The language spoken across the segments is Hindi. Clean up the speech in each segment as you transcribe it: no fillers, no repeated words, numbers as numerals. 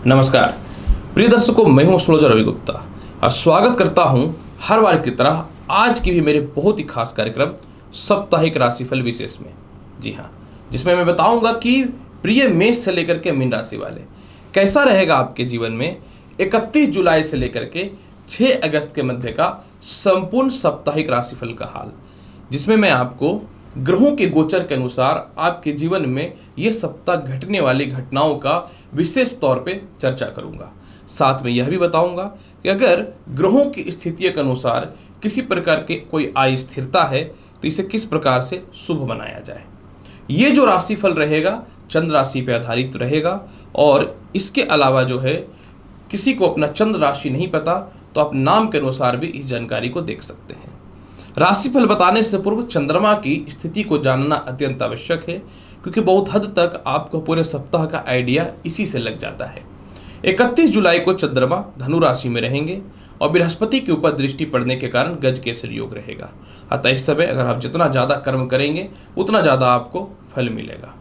नमस्कार प्रिय दर्शकों, मैं हूं एस्ट्रोलॉजर रवि गुप्ता और स्वागत करता हूं हर बार की तरह आज की भी मेरे बहुत ही खास कार्यक्रम साप्ताहिक राशिफल विशेष में। जी हां, जिसमें मैं बताऊंगा कि प्रिय मेष से लेकर के मीन राशि वाले कैसा रहेगा आपके जीवन में 31 जुलाई से लेकर के 6 अगस्त के मध्य का संपूर्ण साप्ताहिक राशिफल का हाल, जिसमें मैं आपको ग्रहों के गोचर के अनुसार आपके जीवन में ये सप्ताह घटने वाली घटनाओं का विशेष तौर पे चर्चा करूंगा। साथ में यह भी बताऊंगा कि अगर ग्रहों की स्थिति के अनुसार किसी प्रकार के कोई अस्थिरता है तो इसे किस प्रकार से शुभ बनाया जाए। ये जो राशिफल रहेगा चंद्र राशि पर आधारित रहेगा और इसके अलावा जो है किसी को अपना चंद्र राशि नहीं पता तो आप नाम के अनुसार भी इस जानकारी को देख सकते हैं। राशिफल बताने से पूर्व चंद्रमा की स्थिति को जानना अत्यंत आवश्यक है, क्योंकि बहुत हद तक आपको पूरे सप्ताह का आइडिया इसी से लग जाता है। 31 जुलाई को चंद्रमा धनु राशि में रहेंगे और बृहस्पति के ऊपर दृष्टि पड़ने के कारण गज केसरी योग रहेगा। अतः इस समय अगर आप जितना ज़्यादा कर्म करेंगे उतना ज़्यादा आपको फल मिलेगा।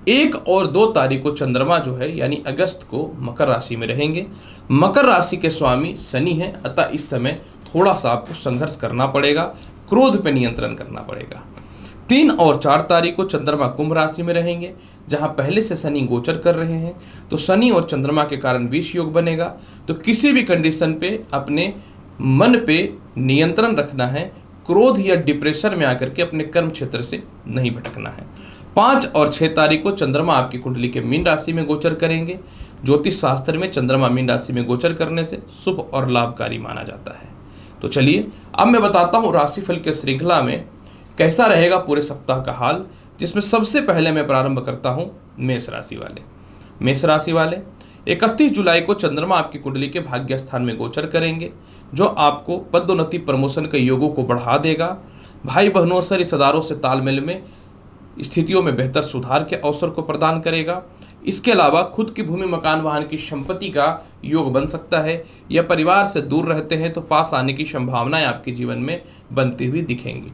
1 और 2 तारीख को चंद्रमा जो है यानी अगस्त को मकर राशि में रहेंगे। मकर राशि के स्वामी शनि हैं, अतः इस समय थोड़ा सा आपको संघर्ष करना पड़ेगा, क्रोध पे नियंत्रण करना पड़ेगा। 3 और 4 तारीख को चंद्रमा कुंभ राशि में रहेंगे, जहां पहले से शनि गोचर कर रहे हैं, तो शनि और चंद्रमा के कारण विष योग बनेगा। तो किसी भी कंडीशन पे अपने मन पे नियंत्रण रखना है, क्रोध या डिप्रेशन में आकर के अपने कर्म क्षेत्र से नहीं भटकना है। 5 और 6 तारीख को चंद्रमा आपकी कुंडली के मीन राशि में गोचर करेंगे। ज्योतिष शास्त्र में चंद्रमा मीन राशि में गोचर करने से शुभ और लाभकारी माना जाता है। तो चलिए अब मैं बताता हूँ राशिफल के श्रृंखला में कैसा रहेगा पूरे सप्ताह का हाल, जिसमें सबसे पहले मैं प्रारंभ करता हूँ मेष राशि वाले। मेष राशि वाले 31 जुलाई को चंद्रमा आपकी कुंडली के भाग्य स्थान में गोचर करेंगे, जो आपको पदोन्नति प्रमोशन के योगों को बढ़ा देगा। भाई बहनों से रिश्तेदारों से तालमेल में स्थितियों में बेहतर सुधार के अवसर को प्रदान करेगा। इसके अलावा खुद की भूमि मकान वाहन की संपत्ति का योग बन सकता है, या परिवार से दूर रहते हैं तो पास आने की संभावनाएं आपके जीवन में बनती हुई दिखेंगी।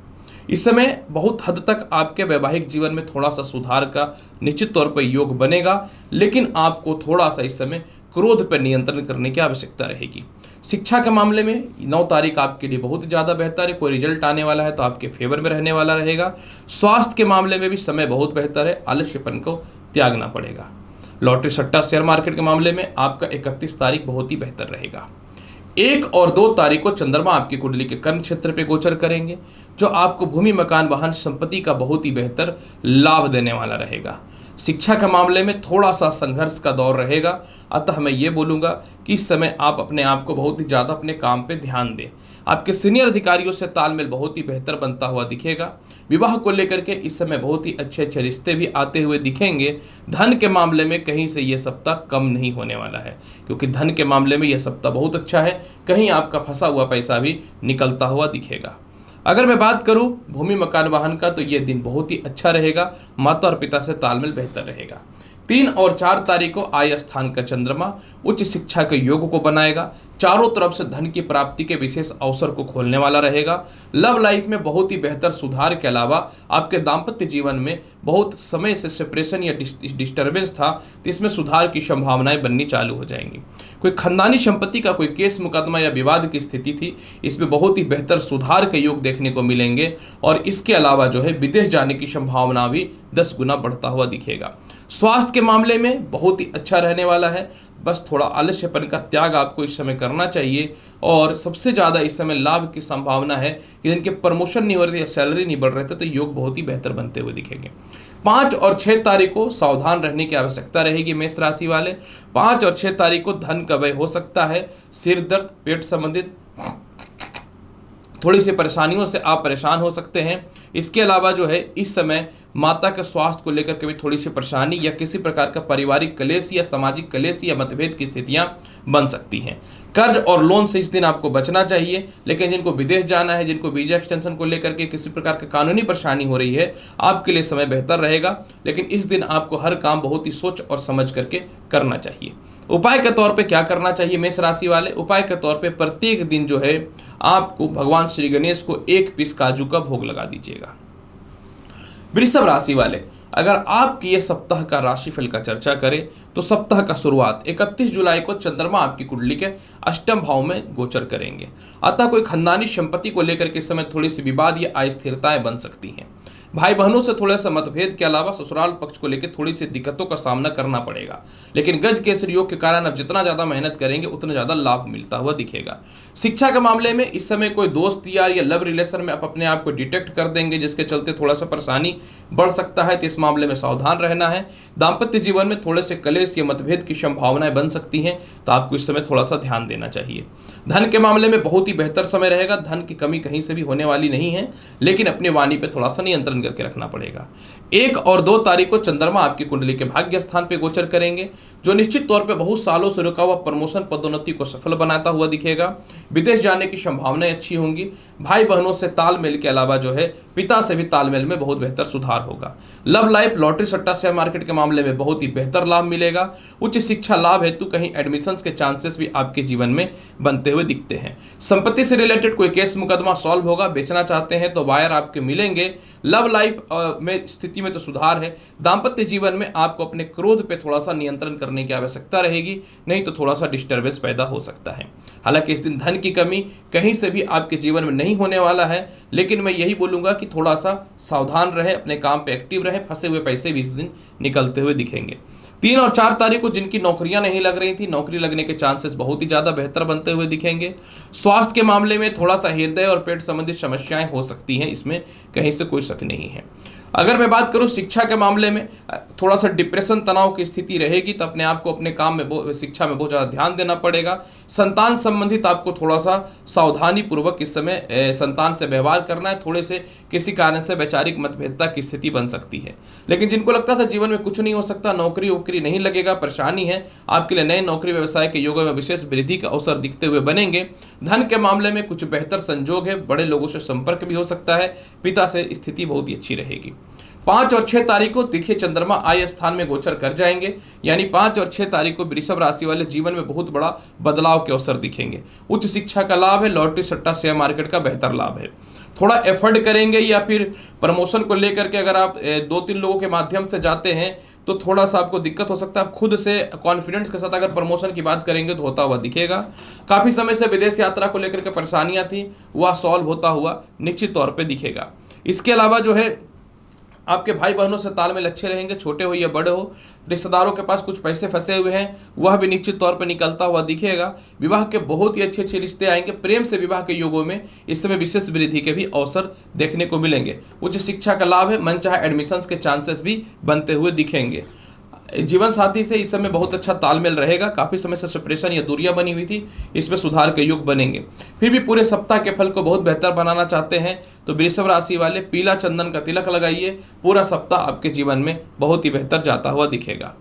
इस समय बहुत हद तक आपके वैवाहिक जीवन में थोड़ा सा सुधार का निश्चित तौर पर योग बनेगा, लेकिन आपको थोड़ा सा इस समय क्रोध पर नियंत्रण करने की आवश्यकता रहेगी। शिक्षा के मामले में 9 तारीख आपके लिए बहुत ज़्यादा बेहतर है, कोई रिजल्ट आने वाला है तो आपके फेवर में रहने वाला रहेगा। स्वास्थ्य के मामले में भी समय बहुत बेहतर है, आलस्यपन को त्यागना पड़ेगा। लॉटरी सट्टा शेयर मार्केट के मामले में आपका 31 तारीख बहुत ही बेहतर रहेगा। 1 और 2 तारीख को चंद्रमा आपकी कुंडली के कर्म क्षेत्र पे गोचर करेंगे, जो आपको भूमि मकान वाहन संपत्ति का बहुत ही बेहतर लाभ देने वाला रहेगा। शिक्षा के मामले में थोड़ा सा संघर्ष का दौर रहेगा, अतः मैं ये बोलूँगा कि इस समय आप अपने आप को बहुत ही ज़्यादा अपने काम पे ध्यान दें। आपके सीनियर अधिकारियों से तालमेल बहुत ही बेहतर बनता हुआ दिखेगा। विवाह को लेकर के इस समय बहुत ही अच्छे अच्छे रिश्ते भी आते हुए दिखेंगे। धन के मामले में कहीं से ये सप्ताह कम नहीं होने वाला है, क्योंकि धन के मामले में यह सप्ताह बहुत अच्छा है। कहीं आपका फंसा हुआ पैसा भी निकलता हुआ दिखेगा। अगर मैं बात करूं भूमि मकान वाहन का, तो यह दिन बहुत ही अच्छा रहेगा। माता और पिता से तालमेल बेहतर रहेगा। 3 और 4 तारीख को आय स्थान का चंद्रमा उच्च शिक्षा के योग को बनाएगा। चारों तरफ से धन की प्राप्ति के विशेष अवसर को खोलने वाला रहेगा। लव लाइफ में बहुत ही बेहतर सुधार के अलावा आपके दाम्पत्य जीवन में बहुत समय से सेपरेशन या डिस्टर्बेंस था, तो इसमें सुधार की संभावनाएं बननी चालू हो जाएंगी। कोई खानदानी संपत्ति का कोई केस मुकदमा या विवाद की स्थिति थी, इसमें बहुत ही बेहतर सुधार के योग देखने को मिलेंगे। और इसके अलावा जो है विदेश जाने की संभावना भी 10 गुना बढ़ता हुआ दिखेगा। स्वास्थ्य के मामले में बहुत ही अच्छा रहने वाला है, बस थोड़ा आलस्यपन का त्याग आपको इस समय करना चाहिए। और सबसे ज़्यादा इस समय लाभ की संभावना है कि जिनके प्रमोशन नहीं हो रहे या सैलरी नहीं बढ़ रहे थे, तो योग बहुत ही बेहतर बनते हुए दिखेंगे। 5 और 6 तारीख को सावधान रहने की आवश्यकता रहेगी मेष राशि वाले। 5 और 6 तारीख को धन का व्यय हो सकता है। सिर दर्द, पेट संबंधित थोड़ी सी परेशानियों से आप परेशान हो सकते हैं। इसके अलावा जो है इस समय माता के स्वास्थ्य को लेकर के भी थोड़ी सी परेशानी या किसी प्रकार का पारिवारिक कलेश या सामाजिक कलेश या मतभेद की स्थितियां बन सकती हैं। कर्ज और लोन से इस दिन आपको बचना चाहिए, लेकिन जिनको विदेश जाना है, जिनको वीजा एक्सटेंशन को लेकर के किसी प्रकार की कानूनी परेशानी हो रही है, आपके लिए समय बेहतर रहेगा। लेकिन इस दिन आपको हर काम बहुत ही सोच और समझ करके करना चाहिए। उपाय के तौर पे क्या करना चाहिए मेष राशि वाले? उपाय के तौर पे प्रत्येक दिन जो है आपको भगवान श्री गणेश को 1 पीस काजू का भोग लगा दीजिएगा। वृषभ राशि वाले अगर आपकी ये सप्ताह का राशिफल का चर्चा करें तो सप्ताह का शुरुआत 31 जुलाई को चंद्रमा आपकी कुंडली के अष्टम भाव में गोचर करेंगे। अतः कोई खानदानी संपत्ति को लेकर के इस समय थोड़ी सी विवाद या अस्थिरताएं बन सकती हैं। भाई बहनों से थोड़ा सा मतभेद के अलावा ससुराल पक्ष को लेकर थोड़ी सी दिक्कतों का सामना करना पड़ेगा, लेकिन गज केसरी योग के कारण अब जितना ज्यादा मेहनत करेंगे उतना ज्यादा लाभ मिलता हुआ दिखेगा। शिक्षा के मामले में इस समय कोई दोस्त यार या लव रिलेशन में आप अपने आप को डिटेक्ट कर देंगे, जिसके चलते थोड़ा सा परेशानी बढ़ सकता है, तो इस मामले में सावधान रहना है। दाम्पत्य जीवन में थोड़े से कलेश या मतभेद की संभावनाएं बन सकती हैं, तो आपको इस समय थोड़ा सा ध्यान देना चाहिए। धन के मामले में बहुत ही बेहतर समय रहेगा। धन की कमी कहीं से भी होने वाली नहीं है, लेकिन अपनी वाणी पे थोड़ा सा नियंत्रण करके रखना पड़ेगा। 1 और 2 तारीख को चंद्रमा आपकी कुंडली के भाग्य स्थान पे गोचर करेंगे, जो निश्चित तौर पे बहुत सालों से रुका हुआ प्रमोशन पदोन्नति को सफल बनाता हुआ दिखेगा। विदेश जाने की संभावनाएं अच्छी होंगी। भाई बहनों से तालमेल के अलावा जो है पिता से भी तालमेल में बहुत बेहतर सुधार होगा। लव लाइफ, लॉटरी, सट्टा, शेयर मार्केट के मामले में बहुत ही बेहतर लाभ मिलेगा। उच्च शिक्षा लाभ हेतु कहीं एडमिशंस के चांसेस भी आपके जीवन में बनते हुए दिखते हैं। संपत्ति से रिलेटेड कोई केस मुकदमा सॉल्व होगा। बेचना चाहते हैं तो बायर आपके मिलेंगे। लव लाइफ में स्थिति में तो सुधार है। दाम्पत्य जीवन में आपको अपने क्रोध पे थोड़ा सा नियंत्रण करने की आवश्यकता रहेगी, नहीं तो थोड़ा सा डिस्टर्बेंस पैदा हो सकता है। हालांकि इस दिन धन की कमी कहीं से भी आपके जीवन में नहीं होने वाला है, लेकिन मैं यही बोलूंगा कि थोड़ा सा सावधान रहे, अपने काम पे एक्टिव रहे। फंसे हुए पैसे भी इस दिन निकलते हुए दिखेंगे। 3 और 4 तारीख को जिनकी नौकरियां नहीं लग रही थी, नौकरी लगने के चांसेस बहुत ही ज्यादा बेहतर बनते हुए दिखेंगे। स्वास्थ्य के मामले में थोड़ा सा हृदय और पेट संबंधित समस्याएं हो सकती हैं, इसमें कहीं से कोई शक नहीं है। अगर मैं बात करूं शिक्षा के मामले में, थोड़ा सा डिप्रेशन, तनाव की स्थिति रहेगी, तो अपने आप को अपने काम में, शिक्षा में बहुत ज़्यादा ध्यान देना पड़ेगा। संतान संबंधित आपको थोड़ा सा सावधानी पूर्वक इस समय संतान से व्यवहार करना है। थोड़े से किसी कारण से वैचारिक मतभेदता की स्थिति बन सकती है। लेकिन जिनको लगता था जीवन में कुछ नहीं हो सकता, नौकरी वोकरी नहीं लगेगा, परेशानी है, आपके लिए नए नौकरी व्यवसाय के योगों में विशेष वृद्धि का अवसर दिखते हुए बनेंगे। धन के मामले में कुछ बेहतर संजोग है, बड़े लोगों से संपर्क भी हो सकता है। पिता से स्थिति बहुत ही अच्छी रहेगी। 5 और 6 तारीख को देखिए चंद्रमा आय स्थान में गोचर कर जाएंगे, यानी 5 और 6 तारीख को वृषभ राशि वाले जीवन में बहुत बड़ा बदलाव के अवसर दिखेंगे। उच्च शिक्षा का लाभ है, लॉटरी, सट्टा, शेयर मार्केट का बेहतर लाभ है। थोड़ा एफर्ट करेंगे या फिर प्रमोशन को लेकर के अगर आप 2-3 लोगों के माध्यम से जाते हैं तो थोड़ा सा आपको दिक्कत हो सकता है। आप खुद से कॉन्फिडेंस के साथ अगर प्रमोशन की बात करेंगे तो होता हुआ दिखेगा। काफ़ी समय से विदेश यात्रा को लेकर के परेशानियां थी, वह सॉल्व होता हुआ निश्चित तौर पर दिखेगा। इसके अलावा जो है आपके भाई बहनों से तालमेल अच्छे रहेंगे, छोटे हो या बड़े हो। रिश्तेदारों के पास कुछ पैसे फंसे हुए हैं, वह भी निश्चित तौर पर निकलता हुआ दिखेगा। विवाह के बहुत ही अच्छे अच्छे रिश्ते आएंगे। प्रेम से विवाह के योगों में इस समय विशेष वृद्धि के भी अवसर देखने को मिलेंगे। उच्च शिक्षा का लाभ है, मनचाहा एडमिशंस के चांसेस भी बनते हुए दिखेंगे। जीवन साथी से इस समय बहुत अच्छा तालमेल रहेगा। काफ़ी समय से सेपरेशन या दूरियां बनी हुई थी, इसमें सुधार के योग बनेंगे। फिर भी पूरे सप्ताह के फल को बहुत बेहतर बनाना चाहते हैं तो वृषभ राशि वाले पीला चंदन का तिलक लगाइए। पूरा सप्ताह आपके जीवन में बहुत ही बेहतर जाता हुआ दिखेगा।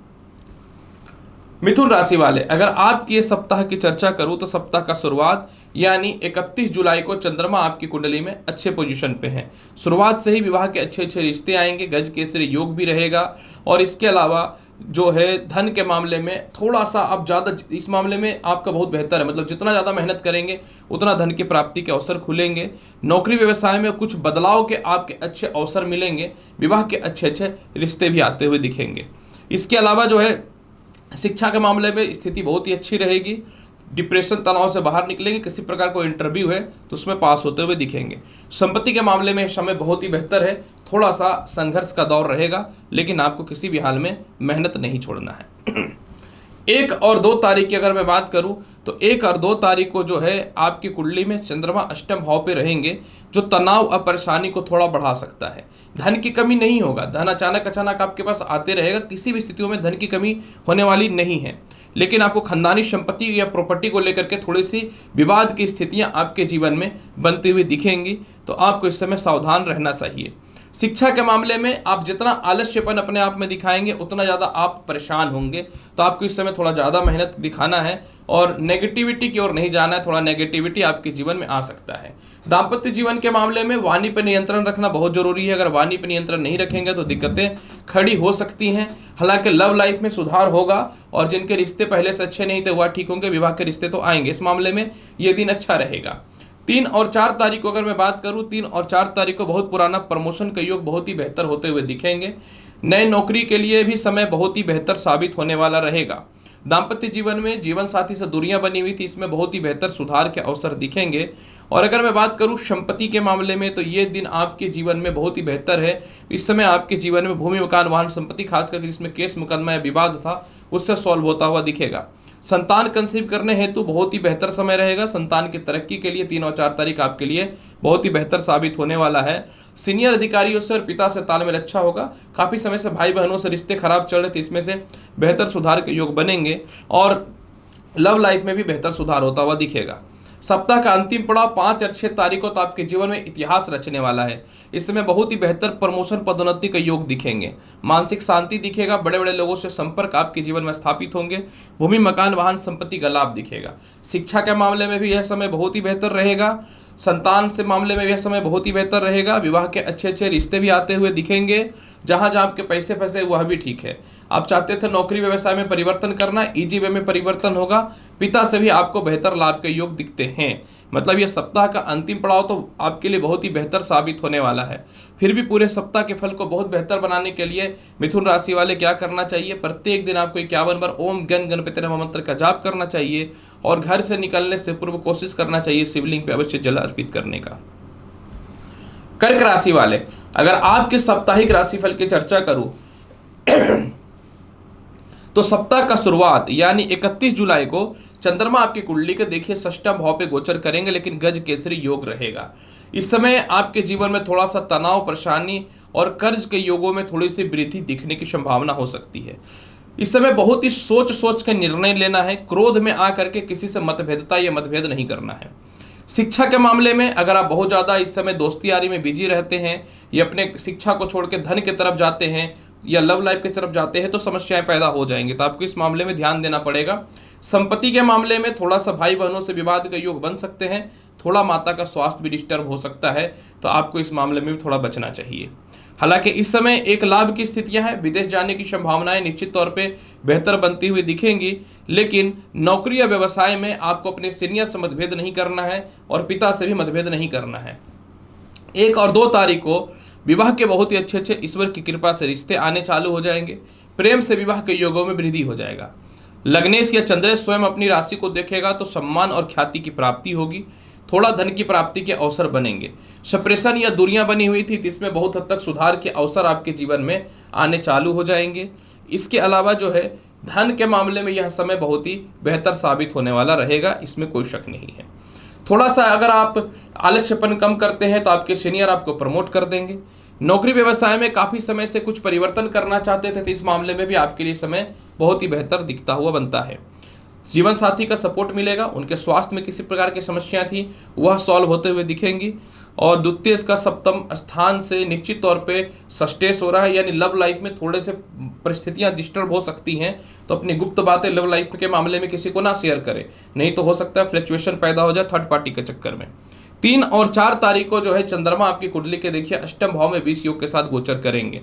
मिथुन राशि वाले, अगर आपकी ये सप्ताह की चर्चा करूं तो सप्ताह का शुरुआत यानी 31 जुलाई को चंद्रमा आपकी कुंडली में अच्छे पोजीशन पे हैं। शुरुआत से ही विवाह के अच्छे अच्छे रिश्ते आएंगे, गज केसरी योग भी रहेगा। और इसके अलावा जो है धन के मामले में थोड़ा सा अब ज़्यादा, इस मामले में आपका बहुत बेहतर है, मतलब जितना ज़्यादा मेहनत करेंगे उतना धन की प्राप्ति के अवसर खुलेंगे। नौकरी व्यवसाय में कुछ बदलाव के आपके अच्छे अवसर मिलेंगे। विवाह के अच्छे अच्छे रिश्ते भी आते हुए दिखेंगे। इसके अलावा जो है शिक्षा के मामले में स्थिति बहुत ही अच्छी रहेगी। डिप्रेशन, तनाव से बाहर निकलेंगे। किसी प्रकार को इंटरव्यू है तो उसमें पास होते हुए दिखेंगे। संपत्ति के मामले में समय बहुत ही बेहतर है। थोड़ा सा संघर्ष का दौर रहेगा, लेकिन आपको किसी भी हाल में मेहनत नहीं छोड़ना है। 1 और 2 तारीख की अगर मैं बात करूं तो 1 और 2 तारीख को जो है आपकी कुंडली में चंद्रमा अष्टम भाव पे रहेंगे, जो तनाव और परेशानी को थोड़ा बढ़ा सकता है। धन की कमी नहीं होगा, धन अचानक आपके पास आते रहेगा। किसी भी स्थितियों में धन की कमी होने वाली नहीं है, लेकिन आपको खानदानी संपत्ति या प्रॉपर्टी को लेकर के थोड़ी सी विवाद की स्थितियां आपके जीवन में बनती हुई दिखेंगी, तो आपको इस समय सावधान रहना चाहिए। शिक्षा के मामले में आप जितना आलस्यपन अपने आप में दिखाएंगे उतना ज़्यादा आप परेशान होंगे, तो आपको इस समय थोड़ा ज़्यादा मेहनत दिखाना है और नेगेटिविटी की ओर नहीं जाना है। थोड़ा नेगेटिविटी आपके जीवन में आ सकता है। दाम्पत्य जीवन के मामले में वाणी पर नियंत्रण रखना बहुत जरूरी है। अगर वाणी पर नियंत्रण नहीं रखेंगे तो दिक्कतें खड़ी हो सकती हैं। हालांकि लव लाइफ में सुधार होगा और जिनके रिश्ते पहले से अच्छे नहीं थे वह ठीक होंगे। विवाह के रिश्ते तो आएंगे। इस मामले में ये दिन अच्छा रहेगा। 3 और 4 तारीख को अगर मैं बात करूं, 3 और 4 तारीख को बहुत पुराना प्रमोशन का योग बहुत ही बेहतर होते हुए दिखेंगे। नए नौकरी के लिए भी समय बहुत ही बेहतर साबित होने वाला रहेगा। दाम्पत्य जीवन में जीवन साथी से दूरियां बनी हुई थी, इसमें बहुत ही बेहतर सुधार के अवसर दिखेंगे। और अगर मैं बात करूं संपत्ति के मामले में, तो ये दिन आपके जीवन में बहुत ही बेहतर है। इस समय आपके जीवन में भूमि, मकान, वाहन, संपत्ति, खास करके जिसमें केस मुकदमा या विवाद था, उससे सॉल्व होता हुआ दिखेगा। संतान कंसीव करने हेतु बहुत ही बेहतर समय रहेगा। संतान की तरक्की के लिए 3 और 4 तारीख आपके लिए बहुत ही बेहतर साबित होने वाला है। सीनियर अधिकारियों से और पिता से तालमेल अच्छा होगा। काफ़ी समय से भाई बहनों से रिश्ते खराब चल रहे थे, इसमें से बेहतर सुधार के योग बनेंगे और लव लाइफ में भी बेहतर सुधार होता हुआ दिखेगा। सप्ताह का अंतिम पड़ाव 5 और 6 तारीखों तो आपके जीवन में इतिहास रचने वाला है। इस समय बहुत ही बेहतर प्रमोशन, पदोन्नति के योग दिखेंगे। मानसिक शांति दिखेगा। बड़े बड़े लोगों से संपर्क आपके जीवन में स्थापित होंगे। भूमि, मकान, वाहन, संपत्ति का लाभ दिखेगा। शिक्षा के मामले में भी यह समय बहुत ही बेहतर रहेगा। संतान से मामले में यह समय बहुत ही बेहतर रहेगा। विवाह के अच्छे अच्छे रिश्ते भी आते हुए दिखेंगे। जहाँ जहाँ आपके पैसे फंसे वह भी ठीक है। आप चाहते थे नौकरी व्यवसाय में परिवर्तन करना, इजी वे में परिवर्तन होगा। पिता से भी आपको बेहतर लाभ के योग दिखते हैं। मतलब यह सप्ताह का अंतिम पड़ाव तो आपके लिए बहुत ही बेहतर साबित होने वाला है। फिर भी पूरे सप्ताह के फल को बहुत बेहतर बनाने के लिए मिथुन राशि वाले क्या करना चाहिए? प्रत्येक दिन आपको 51 बार ओम गण गणपति नमः मंत्र का जाप करना चाहिए और घर से निकलने से पूर्व कोशिश करना चाहिए शिवलिंग पे अवश्य जल अर्पित करने का। कर्क राशि वाले, अगर आपके साप्ताहिक राशिफल की चर्चा करूं तो सप्ताह का शुरुआत यानी 31 जुलाई को चंद्रमा आपकी कुंडली के देखिए षष्ठम भाव पे गोचर करेंगे, लेकिन गज केसरी योग रहेगा। इस समय आपके जीवन में थोड़ा सा तनाव, परेशानी और कर्ज के योगों में थोड़ी सी वृद्धि दिखने की संभावना हो सकती है। इस समय बहुत ही सोच सोच के निर्णय लेना है। क्रोध में आकर के किसी से मतभेदता या मतभेद नहीं करना है। शिक्षा के मामले में अगर आप बहुत ज़्यादा इस समय दोस्ती यारी में बिजी रहते हैं या अपने शिक्षा को छोड़ के धन की तरफ जाते हैं या लव लाइफ की तरफ जाते हैं तो समस्याएं पैदा हो जाएंगी, तो आपको इस मामले में ध्यान देना पड़ेगा। संपत्ति के मामले में थोड़ा सा भाई बहनों से विवाद का योग बन सकते हैं। थोड़ा माता का स्वास्थ्य भी डिस्टर्ब हो सकता है, तो आपको इस मामले में भी थोड़ा बचना चाहिए। हालांकि इस समय एक लाभ की स्थितियां हैं। विदेश जाने की संभावनाएं निश्चित तौर पे बेहतर बनती हुई दिखेंगी, लेकिन नौकरी या व्यवसाय में आपको अपने सीनियर से मतभेद नहीं करना है और पिता से भी मतभेद नहीं करना है। 1 और 2 तारीख को विवाह के बहुत ही अच्छे अच्छे ईश्वर की कृपा से रिश्ते आने चालू हो जाएंगे। प्रेम से विवाह के योगों में वृद्धि हो जाएगा। लग्नेश या चंद्रेश स्वयं अपनी राशि को देखेगा तो सम्मान और ख्याति की प्राप्ति होगी। थोड़ा धन की प्राप्ति के अवसर बनेंगे। सेपरेशन या दूरियां बनी हुई थी, इसमें बहुत हद तक सुधार के अवसर आपके जीवन में आने चालू हो जाएंगे। इसके अलावा जो है धन के मामले में यह समय बहुत ही बेहतर साबित होने वाला रहेगा, इसमें कोई शक नहीं है। थोड़ा सा अगर आप आलस्यपन कम करते हैं तो आपके सीनियर आपको प्रमोट कर देंगे। नौकरी व्यवसाय में काफ़ी समय से कुछ परिवर्तन करना चाहते थे, तो इस मामले में भी आपके लिए समय बहुत ही बेहतर दिखता हुआ बनता है। जीवन साथी का सपोर्ट मिलेगा। उनके स्वास्थ्य में किसी प्रकार की समस्याएं थी वह सॉल्व होते हुए दिखेंगी। और द्वितीय इसका सप्तम स्थान से निश्चित तौर पे सस्टेस हो रहा है, यानी लव लाइफ में थोड़े से परिस्थितियां डिस्टर्ब हो सकती हैं, तो अपनी गुप्त बातें लव लाइफ के मामले में किसी को ना शेयर करें, नहीं तो हो सकता है फ्लक्चुएशन पैदा हो जाए थर्ड पार्टी के चक्कर में। 3 और 4 तारीख को जो है चंद्रमा आपकी कुंडली के देखिए अष्टम भाव में 20 योग के साथ गोचर करेंगे।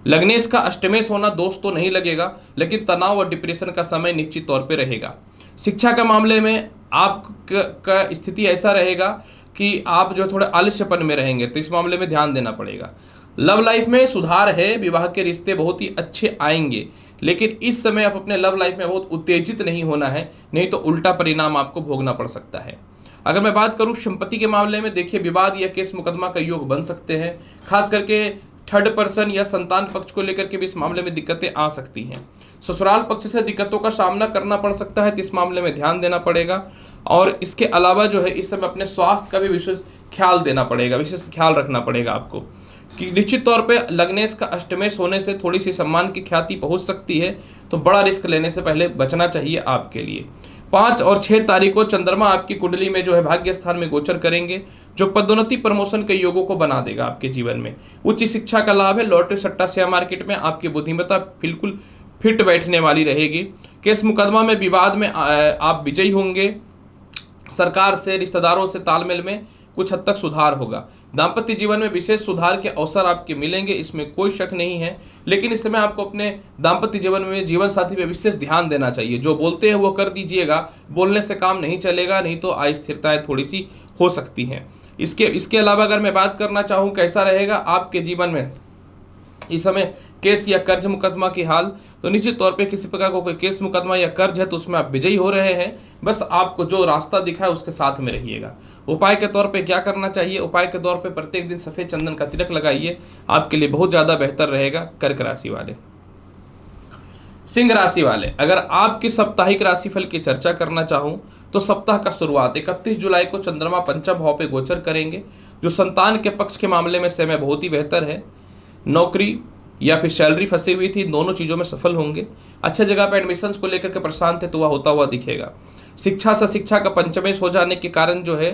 लग्नेश का अष्टमेश होना दोष तो नहीं लगेगा, लेकिन तनाव और डिप्रेशन का समय निश्चित तौर पे रहेगा। शिक्षा के मामले में आपका स्थिति ऐसा रहेगा कि आप जो थोड़े आलस्यपन में रहेंगे, तो इस मामले में ध्यान देना पड़ेगा। लव लाइफ में सुधार है। विवाह के रिश्ते बहुत ही अच्छे आएंगे, लेकिन इस समय आप अपने लव लाइफ में बहुत उत्तेजित नहीं होना है, नहीं तो उल्टा परिणाम आपको भोगना पड़ सकता है। अगर मैं बात करूं संपत्ति के मामले में, देखिए विवाद या केस मुकदमा का योग बन सकते हैं। खास करके थर्ड पर्सन या संतान पक्ष को लेकर के भी इस मामले में दिक्कतें आ सकती हैं। ससुराल पक्ष से दिक्कतों का सामना करना पड़ सकता है, तो इस मामले में ध्यान देना पड़ेगा। और इसके अलावा जो है इस समय अपने स्वास्थ्य का भी विशेष ख्याल देना पड़ेगा, विशेष ख्याल रखना पड़ेगा आपको कि निश्चित तौर पे लग्नेश का अष्टमेश होने से थोड़ी सी सम्मान की ख्याति पहुंच सकती है, तो बड़ा रिस्क लेने से पहले बचना चाहिए आपके लिए। 5 और 6 तारीख को चंद्रमा आपकी कुंडली में जो है भाग्य स्थान में गोचर करेंगे, जो पदोन्नति प्रमोशन के योगों को बना देगा आपके जीवन में। उच्च शिक्षा का लाभ है। लॉटरी, सट्टा, शेयर मार्केट में आपकी बुद्धिमत्ता बिल्कुल फिट बैठने वाली रहेगी। केस मुकदमा में विवाद में आप विजयी होंगे। सरकार से, रिश्तेदारों से तालमेल में कुछ हद तक सुधार होगा। दाम्पत्य जीवन में विशेष सुधार के अवसर आपके मिलेंगे, इसमें कोई शक नहीं है। लेकिन इस समय आपको अपने दाम्पत्य जीवन में जीवन साथी पे विशेष ध्यान देना चाहिए। जो बोलते हैं वो कर दीजिएगा, बोलने से काम नहीं चलेगा, नहीं तो अस्थिरताएं थोड़ी सी हो सकती हैं। इसके अलावा अगर मैं बात करना चाहूँ कैसा रहेगा आपके जीवन में इस समय केस या कर्ज मुकदमा की हाल, तो निश्चित तौर पे किसी प्रकार का कोई केस मुकदमा या कर्ज है तो उसमें आप विजयी हो रहे हैं। बस आपको जो रास्ता दिखा है उसके साथ में रहिएगा। उपाय के तौर पे क्या करना चाहिए? उपाय के तौर पे प्रत्येक दिन सफ़ेद चंदन का तिलक लगाइए, आपके लिए बहुत ज़्यादा बेहतर रहेगा। कर्क राशि वाले, सिंह राशि वाले, अगर आपकी साप्ताहिक राशिफल की चर्चा करना चाहूँ तो सप्ताह का शुरुआत 31 जुलाई को चंद्रमा पंचम भाव पे गोचर करेंगे, जो संतान के पक्ष के मामले में समय बहुत ही बेहतर है। नौकरी या फिर सैलरी फंसी हुई थी, दोनों चीज़ों में सफल होंगे। अच्छे जगह पर एडमिशन्स को लेकर के परेशान थे तो वह होता हुआ दिखेगा। शिक्षा से शिक्षा का पंचमेश हो जाने के कारण जो है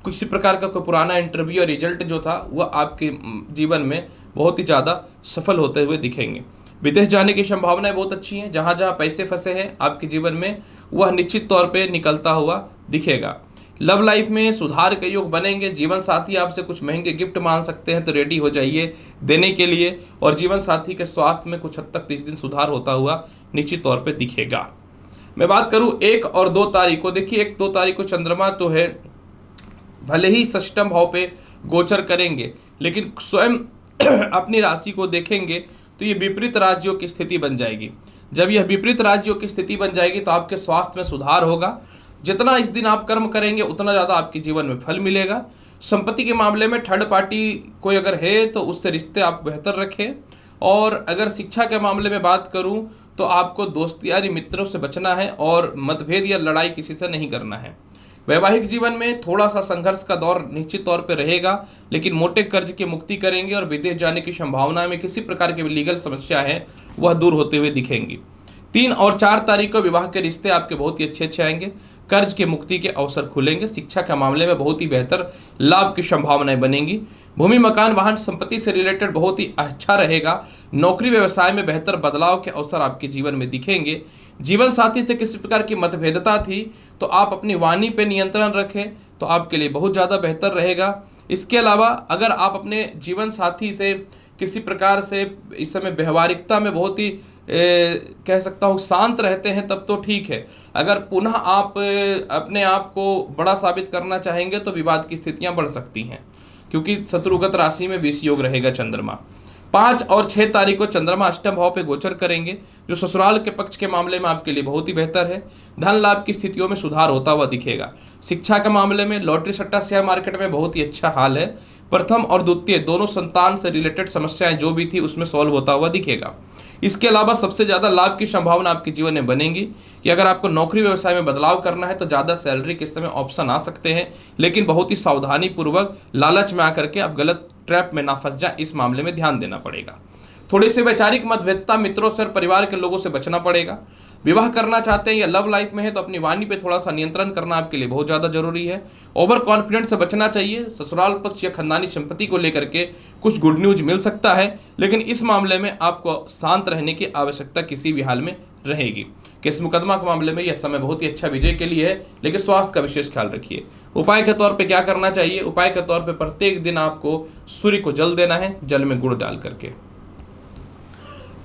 किसी प्रकार का कोई पुराना इंटरव्यू और रिजल्ट जो था वह आपके जीवन में बहुत ही ज़्यादा सफल होते हुए दिखेंगे। विदेश जाने की संभावनाएं बहुत अच्छी हैं। जहाँ जहाँ पैसे फंसे हैं आपके जीवन में वह निश्चित तौर पे निकलता हुआ दिखेगा। लव लाइफ में सुधार के योग बनेंगे। जीवन साथी आपसे कुछ महंगे गिफ्ट मांग सकते हैं तो रेडी हो जाइए देने के लिए। और जीवन साथी के स्वास्थ्य में कुछ हद तक 30 दिन सुधार होता हुआ निश्चित तौर पे दिखेगा। मैं बात करूं 1 और 2 तारीख को, देखिए 1-2 तारीख को चंद्रमा तो है भले ही षष्ठम भाव पे गोचर करेंगे, लेकिन स्वयं अपनी राशि को देखेंगे तो ये विपरीत राज्यों की स्थिति बन जाएगी। जब यह विपरीत राज्यों की स्थिति बन जाएगी तो आपके स्वास्थ्य में सुधार होगा। जितना इस दिन आप कर्म करेंगे उतना ज़्यादा आपके जीवन में फल मिलेगा। संपत्ति के मामले में थर्ड पार्टी कोई अगर है तो उससे रिश्ते आप बेहतर रखें। और अगर शिक्षा के मामले में बात करूं तो आपको दोस्त यारी मित्रों से बचना है और मतभेद या लड़ाई किसी से नहीं करना है। वैवाहिक जीवन में थोड़ा सा संघर्ष का दौर निश्चित तौर पर रहेगा, लेकिन मोटे कर्ज की मुक्ति करेंगे और विदेश जाने की संभावना में किसी प्रकार की लीगल समस्या है वह दूर होते हुए दिखेंगी। 3 और 4 तारीख को विवाह के रिश्ते आपके बहुत ही अच्छे आएंगे। कर्ज की मुक्ति के अवसर खुलेंगे। शिक्षा के मामले में बहुत ही बेहतर लाभ की संभावनाएं बनेंगी। भूमि मकान वाहन संपत्ति से रिलेटेड बहुत ही अच्छा रहेगा। नौकरी व्यवसाय में बेहतर बदलाव के अवसर आपके जीवन में दिखेंगे। जीवन साथी से किसी प्रकार की मतभेदता थी तो आप अपनी वाणी पे नियंत्रण रखें तो आपके लिए बहुत ज़्यादा बेहतर रहेगा। इसके अलावा अगर आप अपने जीवन साथी से किसी प्रकार से इस समय व्यवहारिकता में बहुत ही कह सकता हूँ शांत रहते हैं तब तो ठीक है। अगर पुनः आप अपने आप को बड़ा साबित करना चाहेंगे तो विवाद की स्थितियां बढ़ सकती हैं, क्योंकि शत्रुगत राशि में विष योग रहेगा चंद्रमा। 5 और 6 तारीख को चंद्रमा अष्टम भाव पे गोचर करेंगे, जो ससुराल के पक्ष के मामले में आपके लिए बहुत ही बेहतर है। धन लाभ की स्थितियों में सुधार होता हुआ दिखेगा। शिक्षा के मामले में लॉटरी सट्टा शेयर मार्केट में बहुत ही अच्छा हाल है। प्रथम और द्वितीय दोनों संतान से रिलेटेड समस्याएं जो भी थी उसमें सॉल्व होता हुआ दिखेगा। इसके अलावा सबसे ज़्यादा लाभ की संभावना आपके जीवन में बनेगी कि अगर आपको नौकरी व्यवसाय में बदलाव करना है तो ज़्यादा सैलरी के समय ऑप्शन आ सकते हैं, लेकिन बहुत ही सावधानी पूर्वक लालच में आकर के आप गलत ट्रैप में ना फंस जाए, इस मामले में ध्यान देना पड़ेगा। थोड़ी सी वैचारिक मतभेदता मित्रों से और परिवार के लोगों से बचना पड़ेगा। विवाह करना चाहते हैं या लव लाइफ में है तो अपनी वाणी पे थोड़ा सा नियंत्रण करना आपके लिए बहुत ज़्यादा जरूरी है। ओवर कॉन्फिडेंस से बचना चाहिए। ससुराल पक्ष या खानदानी संपत्ति को लेकर के कुछ गुड न्यूज मिल सकता है, लेकिन इस मामले में आपको शांत रहने की आवश्यकता किसी भी हाल में रहेगी। केस मुकदमा के मामले में यह समय बहुत ही अच्छा विजय के लिए है, लेकिन स्वास्थ्य का विशेष ख्याल रखिए। उपाय के तौर पे क्या करना चाहिए? उपाय के तौर पे प्रत्येक दिन आपको सूर्य को जल देना है, जल में गुड़ डाल करके।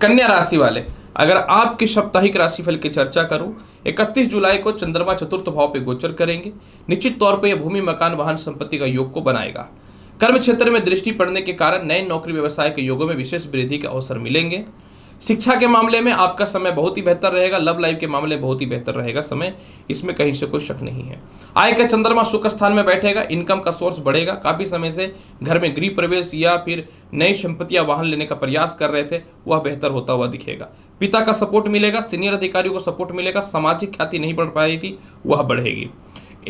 कन्या राशि वाले, अगर आपकी साप्ताहिक राशिफल की चर्चा करूं, 31 जुलाई को चंद्रमा चतुर्थ भाव पे गोचर करेंगे। निश्चित तौर पे यह भूमि मकान वाहन संपत्ति का योग को बनाएगा। कर्म क्षेत्र में दृष्टि पड़ने के कारण नए नौकरी व्यवसाय के योगों में विशेष वृद्धि के अवसर मिलेंगे। शिक्षा के मामले में आपका समय बहुत ही बेहतर रहेगा। लव लाइफ के मामले में बहुत ही बेहतर रहेगा समय, इसमें कहीं से कोई शक नहीं है। आय का चंद्रमा सुख स्थान में बैठेगा, इनकम का सोर्स बढ़ेगा। काफ़ी समय से घर में गृह प्रवेश या फिर नई संपत्ति या वाहन लेने का प्रयास कर रहे थे, वह बेहतर होता हुआ दिखेगा। पिता का सपोर्ट मिलेगा, सीनियर अधिकारियों को सपोर्ट मिलेगा। सामाजिक ख्याति नहीं बढ़ पाई थी, वह बढ़ेगी।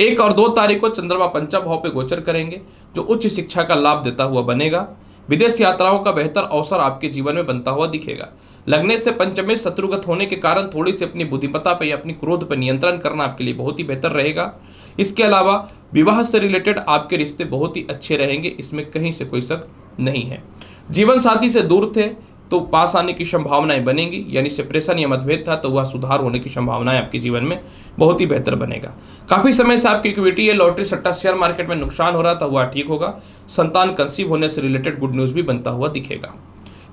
1 और 2 तारीख को चंद्रमा पंचम भाव पे गोचर करेंगे, जो उच्च शिक्षा का लाभ देता हुआ बनेगा। विदेश यात्राओं का बेहतर अवसर आपके जीवन में बनता हुआ दिखेगा। लगने से पंचमे शत्रुगत होने के कारण थोड़ी सी अपनी बुद्धिमत्ता पर या अपनी क्रोध पर नियंत्रण करना आपके लिए बहुत ही बेहतर रहेगा। इसके अलावा विवाह से रिलेटेड आपके रिश्ते बहुत ही अच्छे रहेंगे, इसमें कहीं से कोई शक नहीं है। जीवन साथी से दूर थे तो पास आने की संभावनाएं बनेंगी, यानी सेपरेशन या मतभेद था तो वह सुधार होने की संभावनाएं आपके जीवन में बहुत ही बेहतर बनेगा। काफ़ी समय से आपकी इक्विटी या लॉटरी सट्टा शेयर मार्केट में नुकसान हो रहा था, वह ठीक होगा। संतान कंसीव होने से रिलेटेड गुड न्यूज़ भी बनता हुआ दिखेगा।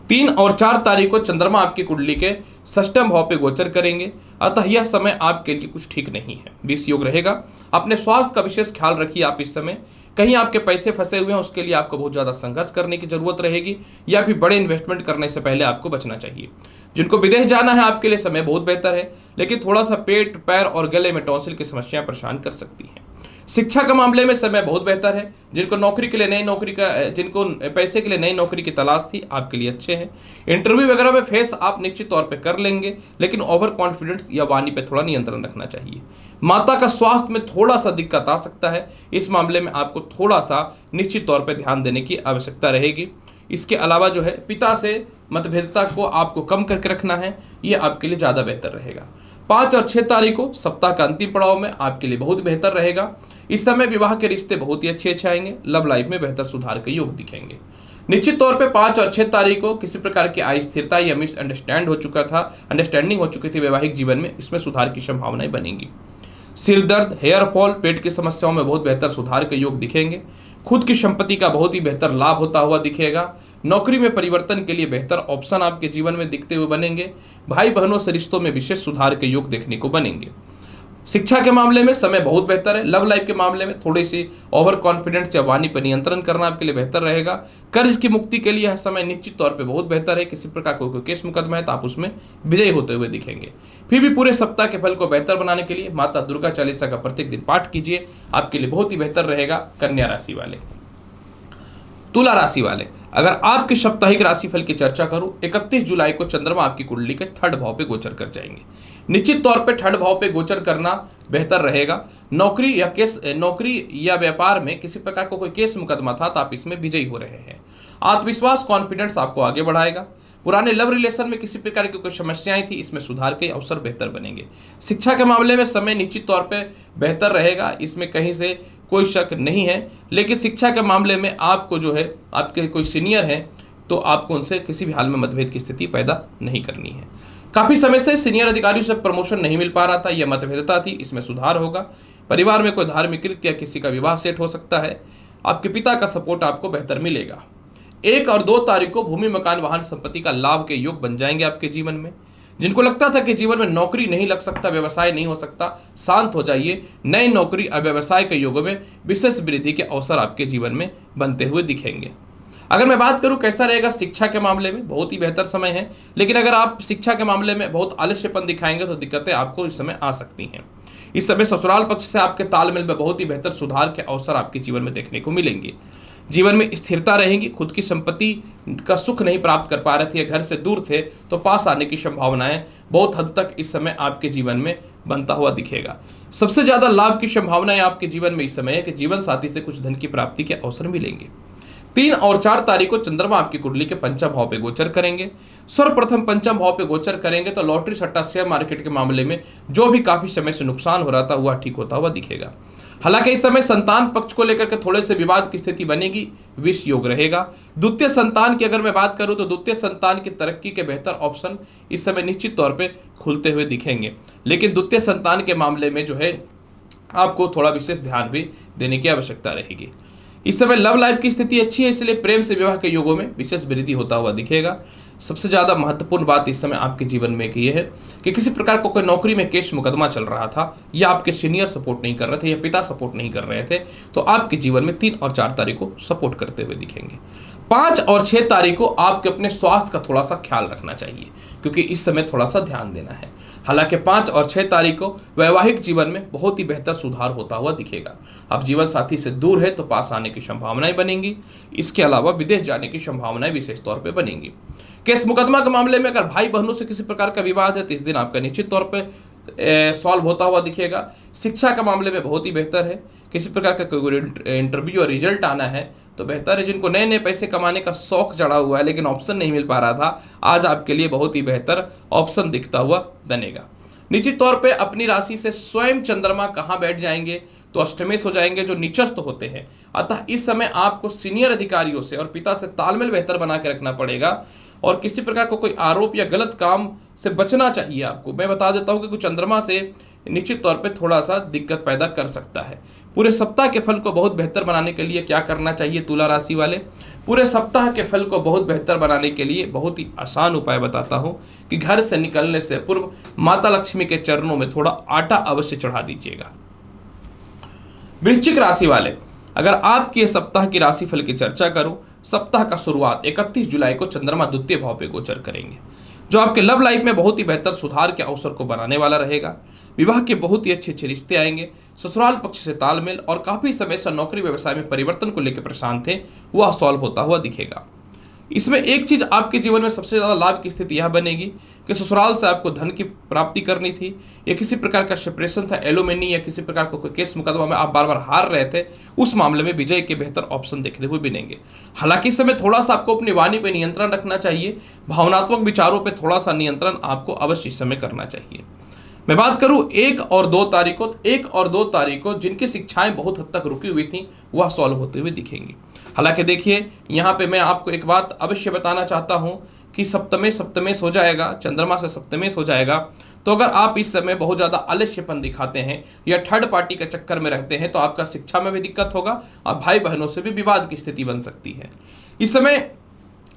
3 और 4 तारीख को चंद्रमा आपकी कुंडली के षष्ठम भाव पे गोचर करेंगे, अतः यह समय आपके लिए कुछ ठीक नहीं है। 20 योग रहेगा। अपने स्वास्थ्य का विशेष ख्याल रखिए आप इस समय। कहीं आपके पैसे फंसे हुए हैं, उसके लिए आपको बहुत ज़्यादा संघर्ष करने की जरूरत रहेगी, या फिर बड़े इन्वेस्टमेंट करने से पहले आपको बचना चाहिए। जिनको विदेश जाना है आपके लिए समय बहुत बेहतर है, लेकिन थोड़ा सा पेट, पैर और गले में टॉन्सिल की समस्याएं परेशान कर सकती हैं। शिक्षा के मामले में समय बहुत बेहतर है। जिनको नौकरी के लिए नई नौकरी का जिनको पैसे के लिए नई नौकरी की तलाश थी, आपके लिए अच्छे हैं। इंटरव्यू वगैरह में फेस आप निश्चित तौर पे कर लेंगे, लेकिन ओवर कॉन्फिडेंस या वाणी पे थोड़ा नियंत्रण रखना चाहिए। माता का स्वास्थ्य में थोड़ा सा दिक्कत आ सकता है, इस मामले में आपको थोड़ा सा निश्चित तौर पर ध्यान देने की आवश्यकता रहेगी। इसके अलावा जो है पिता से मतभेदता को आपको कम करके रखना है, ये आपके लिए ज़्यादा बेहतर रहेगा। 5 और 6 तारीख को सप्ताह का अंतिम पड़ाव में आपके लिए बहुत बेहतर रहेगा। इस समय विवाह के रिश्ते बहुत ही अच्छे आएंगे। लव लाइफ में बेहतर सुधार के योग दिखेंगे। निश्चित तौर पे 5 और 6 तारीख को किसी प्रकार की अस्थिरता या अंडरस्टैंडिंग हो चुकी थी वैवाहिक जीवन में, इसमें सुधार की संभावनाएं बनेंगी। सिर दर्द, हेयर फॉल, पेट की समस्याओं में बहुत बेहतर सुधार के योग दिखेंगे। खुद की संपत्ति का बहुत ही बेहतर लाभ होता हुआ दिखेगा। नौकरी में परिवर्तन के लिए बेहतर ऑप्शन आपके जीवन में दिखते हुए बनेंगे। भाई बहनों से रिश्तों में विशेष सुधार के योग देखने को बनेंगे। शिक्षा के मामले में समय बहुत बेहतर है। लव लाइफ के मामले में थोड़ी सी ओवर कॉन्फिडेंस या वाणी पर नियंत्रण करना आपके लिए बेहतर रहेगा। कर्ज की मुक्ति के लिए यह समय निश्चित तौर पे बहुत बेहतर है। किसी प्रकार का कोई केस मुकदमा है तो आप उसमें विजयी होते हुए दिखेंगे। फिर भी पूरे सप्ताह के फल को बेहतर बनाने के लिए माता दुर्गा चालीसा का प्रत्येक दिन पाठ कीजिए, आपके लिए बहुत ही बेहतर रहेगा। कन्या राशि वाले, तुला राशि वाले, अगर आपके साप्ताहिक राशिफल की चर्चा करूं, 31 जुलाई को चंद्रमा आपकी कुंडली के 3rd भाव पे गोचर कर जाएंगे। निश्चित तौर पे 3rd भाव पे गोचर करना बेहतर रहेगा। नौकरी या व्यापार में किसी प्रकार का कोई केस मुकदमा था तो आप इसमें विजयी हो रहे हैं। आत्मविश्वास, कॉन्फिडेंस आपको आगे बढ़ाएगा। पुराने लव रिलेशन में किसी प्रकार की कोई समस्याएं थी, इसमें सुधार के अवसर बेहतर बनेंगे। शिक्षा के मामले में समय निश्चित तौर पे बेहतर रहेगा, इसमें कहीं से कोई शक नहीं है। लेकिन शिक्षा के मामले में आपको जो है, आपके कोई सीनियर हैं तो आपको उनसे किसी भी हाल में मतभेद की स्थिति पैदा नहीं करनी है। काफ़ी समय से सीनियर अधिकारियों से प्रमोशन नहीं मिल पा रहा था, यह मतभेदता थी, इसमें सुधार होगा। परिवार में कोई धार्मिक रीति या किसी का विवाह सेट हो सकता है। आपके पिता का सपोर्ट आपको बेहतर मिलेगा। 1 और 2 तारीख को भूमि, मकान, वाहन, संपत्ति का लाभ के योग बन जाएंगे आपके जीवन में। जिनको लगता था कि जीवन में नौकरी नहीं लग सकता, व्यवसाय नहीं हो सकता, शांत हो जाइए। नई नौकरी और व्यवसाय के योगों में विशेष वृद्धि के अवसर आपके जीवन में बनते हुए दिखेंगे। अगर मैं बात करूं कैसा रहेगा शिक्षा के मामले में, बहुत ही बेहतर समय है। लेकिन अगर आप शिक्षा के मामले में बहुत आलस्यपन दिखाएंगे तो दिक्कतें आपको इस समय आ सकती हैं। इस समय ससुराल पक्ष से आपके तालमेल में बहुत ही बेहतर सुधार के अवसर आपके जीवन में देखने को मिलेंगे। जीवन में स्थिरता रहेगी। खुद की संपत्ति का सुख नहीं प्राप्त कर पा रहे थे, घर से दूर थे, तो पास आने की संभावनाएं बहुत हद तक इस समय आपके जीवन में बनता हुआ दिखेगा। सबसे ज्यादा लाभ की संभावनाएं आपके जीवन में इस समय है कि जीवन साथी से कुछ धन की प्राप्ति के अवसर मिलेंगे। 3 और 4 तारीख को चंद्रमा आपकी कुंडली के 5वें भाव पे गोचर करेंगे। सर्वप्रथम 5वें भाव पे गोचर करेंगे तो लॉटरी, सट्टा, शेयर मार्केट के मामले में जो भी काफी समय से नुकसान हो रहा था वह ठीक होता हुआ दिखेगा। हालांकि इस समय संतान पक्ष को लेकर के थोड़े से विवाद की स्थिति बनेगी। विष योग रहेगा। द्वितीय संतान की अगर मैं बात करूं तो द्वितीय संतान की तरक्की के बेहतर ऑप्शन इस समय निश्चित तौर पे खुलते हुए दिखेंगे। लेकिन द्वितीय संतान के मामले में जो है आपको थोड़ा विशेष ध्यान भी देने की आवश्यकता रहेगी। इस समय लव लाइफ की स्थिति अच्छी है, इसलिए प्रेम से विवाह के योगों में विशेष वृद्धि होता हुआ दिखेगा। सबसे ज़्यादा महत्वपूर्ण बात इस समय आपके जीवन में ये है कि किसी प्रकार को कोई नौकरी में केस मुकदमा चल रहा था, या आपके सीनियर सपोर्ट नहीं कर रहे थे, या पिता सपोर्ट नहीं कर रहे थे, तो आपके जीवन में 3 और 4 तारीख को सपोर्ट करते हुए दिखेंगे। 5 और 6 तारीख को आपके अपने स्वास्थ्य का थोड़ा सा ख्याल रखना चाहिए, क्योंकि इस समय थोड़ा सा ध्यान देना है। हालांकि 5 और 6 तारीख को वैवाहिक जीवन में बहुत ही बेहतर सुधार होता हुआ दिखेगा। अब जीवन साथी से दूर है तो पास आने की संभावनाएं बनेंगी। इसके अलावा विदेश जाने की संभावनाएं विशेष तौर पे बनेंगी। केस मुकदमा के मामले में अगर भाई बहनों से किसी प्रकार का विवाद है तो इस दिन आपका निश्चित तौर पे सॉल्व होता हुआ दिखेगा। शिक्षा के मामले में बहुत ही बेहतर है। किसी प्रकार का कोई इंटरव्यू और रिजल्ट आना है तो बेहतर है। जिनको नए नए पैसे कमाने का शौक चढ़ा हुआ है लेकिन ऑप्शन नहीं मिल पा रहा था, आज आपके लिए बहुत ही बेहतर ऑप्शन दिखता हुआ बनेगा। निश्चित तौर पे अपनी राशि से स्वयं चंद्रमा कहाँ बैठ जाएंगे तो अष्टमेश हो जाएंगे, जो नीचस्थ होते हैं। अतः इस समय आपको सीनियर अधिकारियों से और पिता से तालमेल बेहतर बना के रखना पड़ेगा, और किसी प्रकार को कोई आरोप या गलत काम से बचना चाहिए आपको। मैं बता देता हूं कि कुछ चंद्रमा से निश्चित तौर पे थोड़ा सा दिक्कत पैदा कर सकता है। पूरे सप्ताह के फल को बहुत बेहतर बनाने के लिए क्या करना चाहिए तुला राशि वाले? पूरे सप्ताह के फल को बहुत बेहतर बनाने के लिए बहुत ही आसान उपाय बताता हूँ कि घर से निकलने से पूर्व माता लक्ष्मी के चरणों में थोड़ा आटा अवश्य चढ़ा दीजिएगा। वृश्चिक राशि वाले, अगर आपकी इस सप्ताह की राशिफल की चर्चा करूं, सप्ताह का शुरुआत 31 जुलाई को चंद्रमा द्वितीय भाव पे गोचर करेंगे, जो आपके लव लाइफ में बहुत ही बेहतर सुधार के अवसर को बनाने वाला रहेगा। विवाह के बहुत ही अच्छे अच्छे रिश्ते आएंगे। ससुराल पक्ष से तालमेल और काफी समय से नौकरी व्यवसाय में परिवर्तन को लेकर परेशान थे, वह सॉल्व होता हुआ दिखेगा। इसमें एक चीज आपके जीवन में सबसे ज्यादा लाभ की स्थिति यह बनेगी कि ससुराल से आपको धन की प्राप्ति करनी थी, या किसी प्रकार का सेपरेशन था, एलोमेनी या किसी प्रकार का कोई केस मुकदमा में आप बार बार हार रहे थे, उस मामले में विजय के बेहतर ऑप्शन देखने को मिलेंगे। हालांकि इस समय थोड़ा सा आपको अपनी वाणी पर नियंत्रण रखना चाहिए, भावनात्मक विचारों पर थोड़ा सा नियंत्रण आपको अवश्य इस समय करना चाहिए। मैं बात करूं 1 और 2 तारीख को, 1 और 2 तारीख को जिनकी शिक्षाएं बहुत हद तक रुकी हुई थी वह सॉल्व होते हुए दिखेंगी। हालांकि देखिए यहाँ पे मैं आपको एक बात अवश्य बताना चाहता हूँ कि सप्तमेश हो जाएगा, चंद्रमा से सप्तमेश हो जाएगा, तो अगर आप इस समय बहुत ज़्यादा आलस्यपन दिखाते हैं या थर्ड पार्टी के चक्कर में रहते हैं तो आपका शिक्षा में भी दिक्कत होगा और भाई बहनों से भी विवाद की स्थिति बन सकती है। इस समय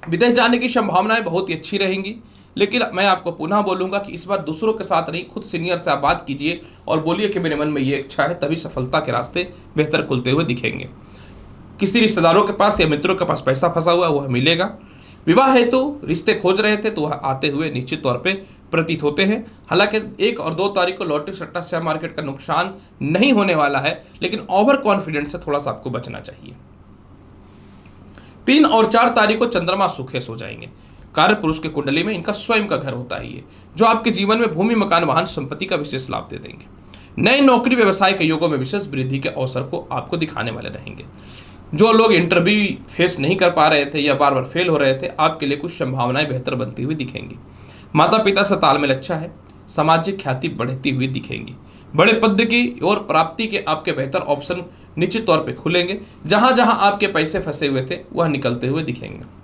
विदेश जाने की संभावनाएं बहुत ही अच्छी रहेंगी, लेकिन मैं आपको पुनः बोलूंगा कि इस बार दूसरों के साथ नहीं, खुद सीनियर से आप बात कीजिए और बोलिए कि मेरे मन में ये इच्छा है, तभी सफलता के रास्ते बेहतर खुलते हुए दिखेंगे। किसी रिश्तेदारों के पास या मित्रों के पास पैसा फंसा हुआ वह मिलेगा। विवाह हेतु तो रिश्ते खोज रहे थे तो वह आते हुए निश्चित तौर पे प्रतीत होते हैं। हालांकि 1 और 2 तारीख को लॉटरी सट्टा शेयर मार्केट का नुकसान नहीं होने वाला है, लेकिन ओवर कॉन्फिडेंस से थोड़ा सा आपको बचना चाहिए। 3 और 4 तारीख को चंद्रमा सुखेश हो जाएंगे। कार्य पुरुष के कुंडली में इनका स्वयं का घर होता है, ये जो आपके जीवन में भूमि मकान वाहन संपत्ति का विशेष लाभ दे देंगे। नए नौकरी व्यवसाय के योगों में विशेष वृद्धि के अवसर को आपको दिखाने वाले रहेंगे। जो लोग इंटरव्यू फेस नहीं कर पा रहे थे या बार बार फेल हो रहे थे, आपके लिए कुछ संभावनाएं बेहतर बनती हुई दिखेंगी। माता पिता से तालमेल अच्छा है, सामाजिक ख्याति बढ़ती हुई दिखेंगी। बड़े पद की और प्राप्ति के आपके बेहतर ऑप्शन निश्चित तौर पे खुलेंगे। जहां जहां आपके पैसे फंसे हुए थे वह निकलते हुए दिखेंगे।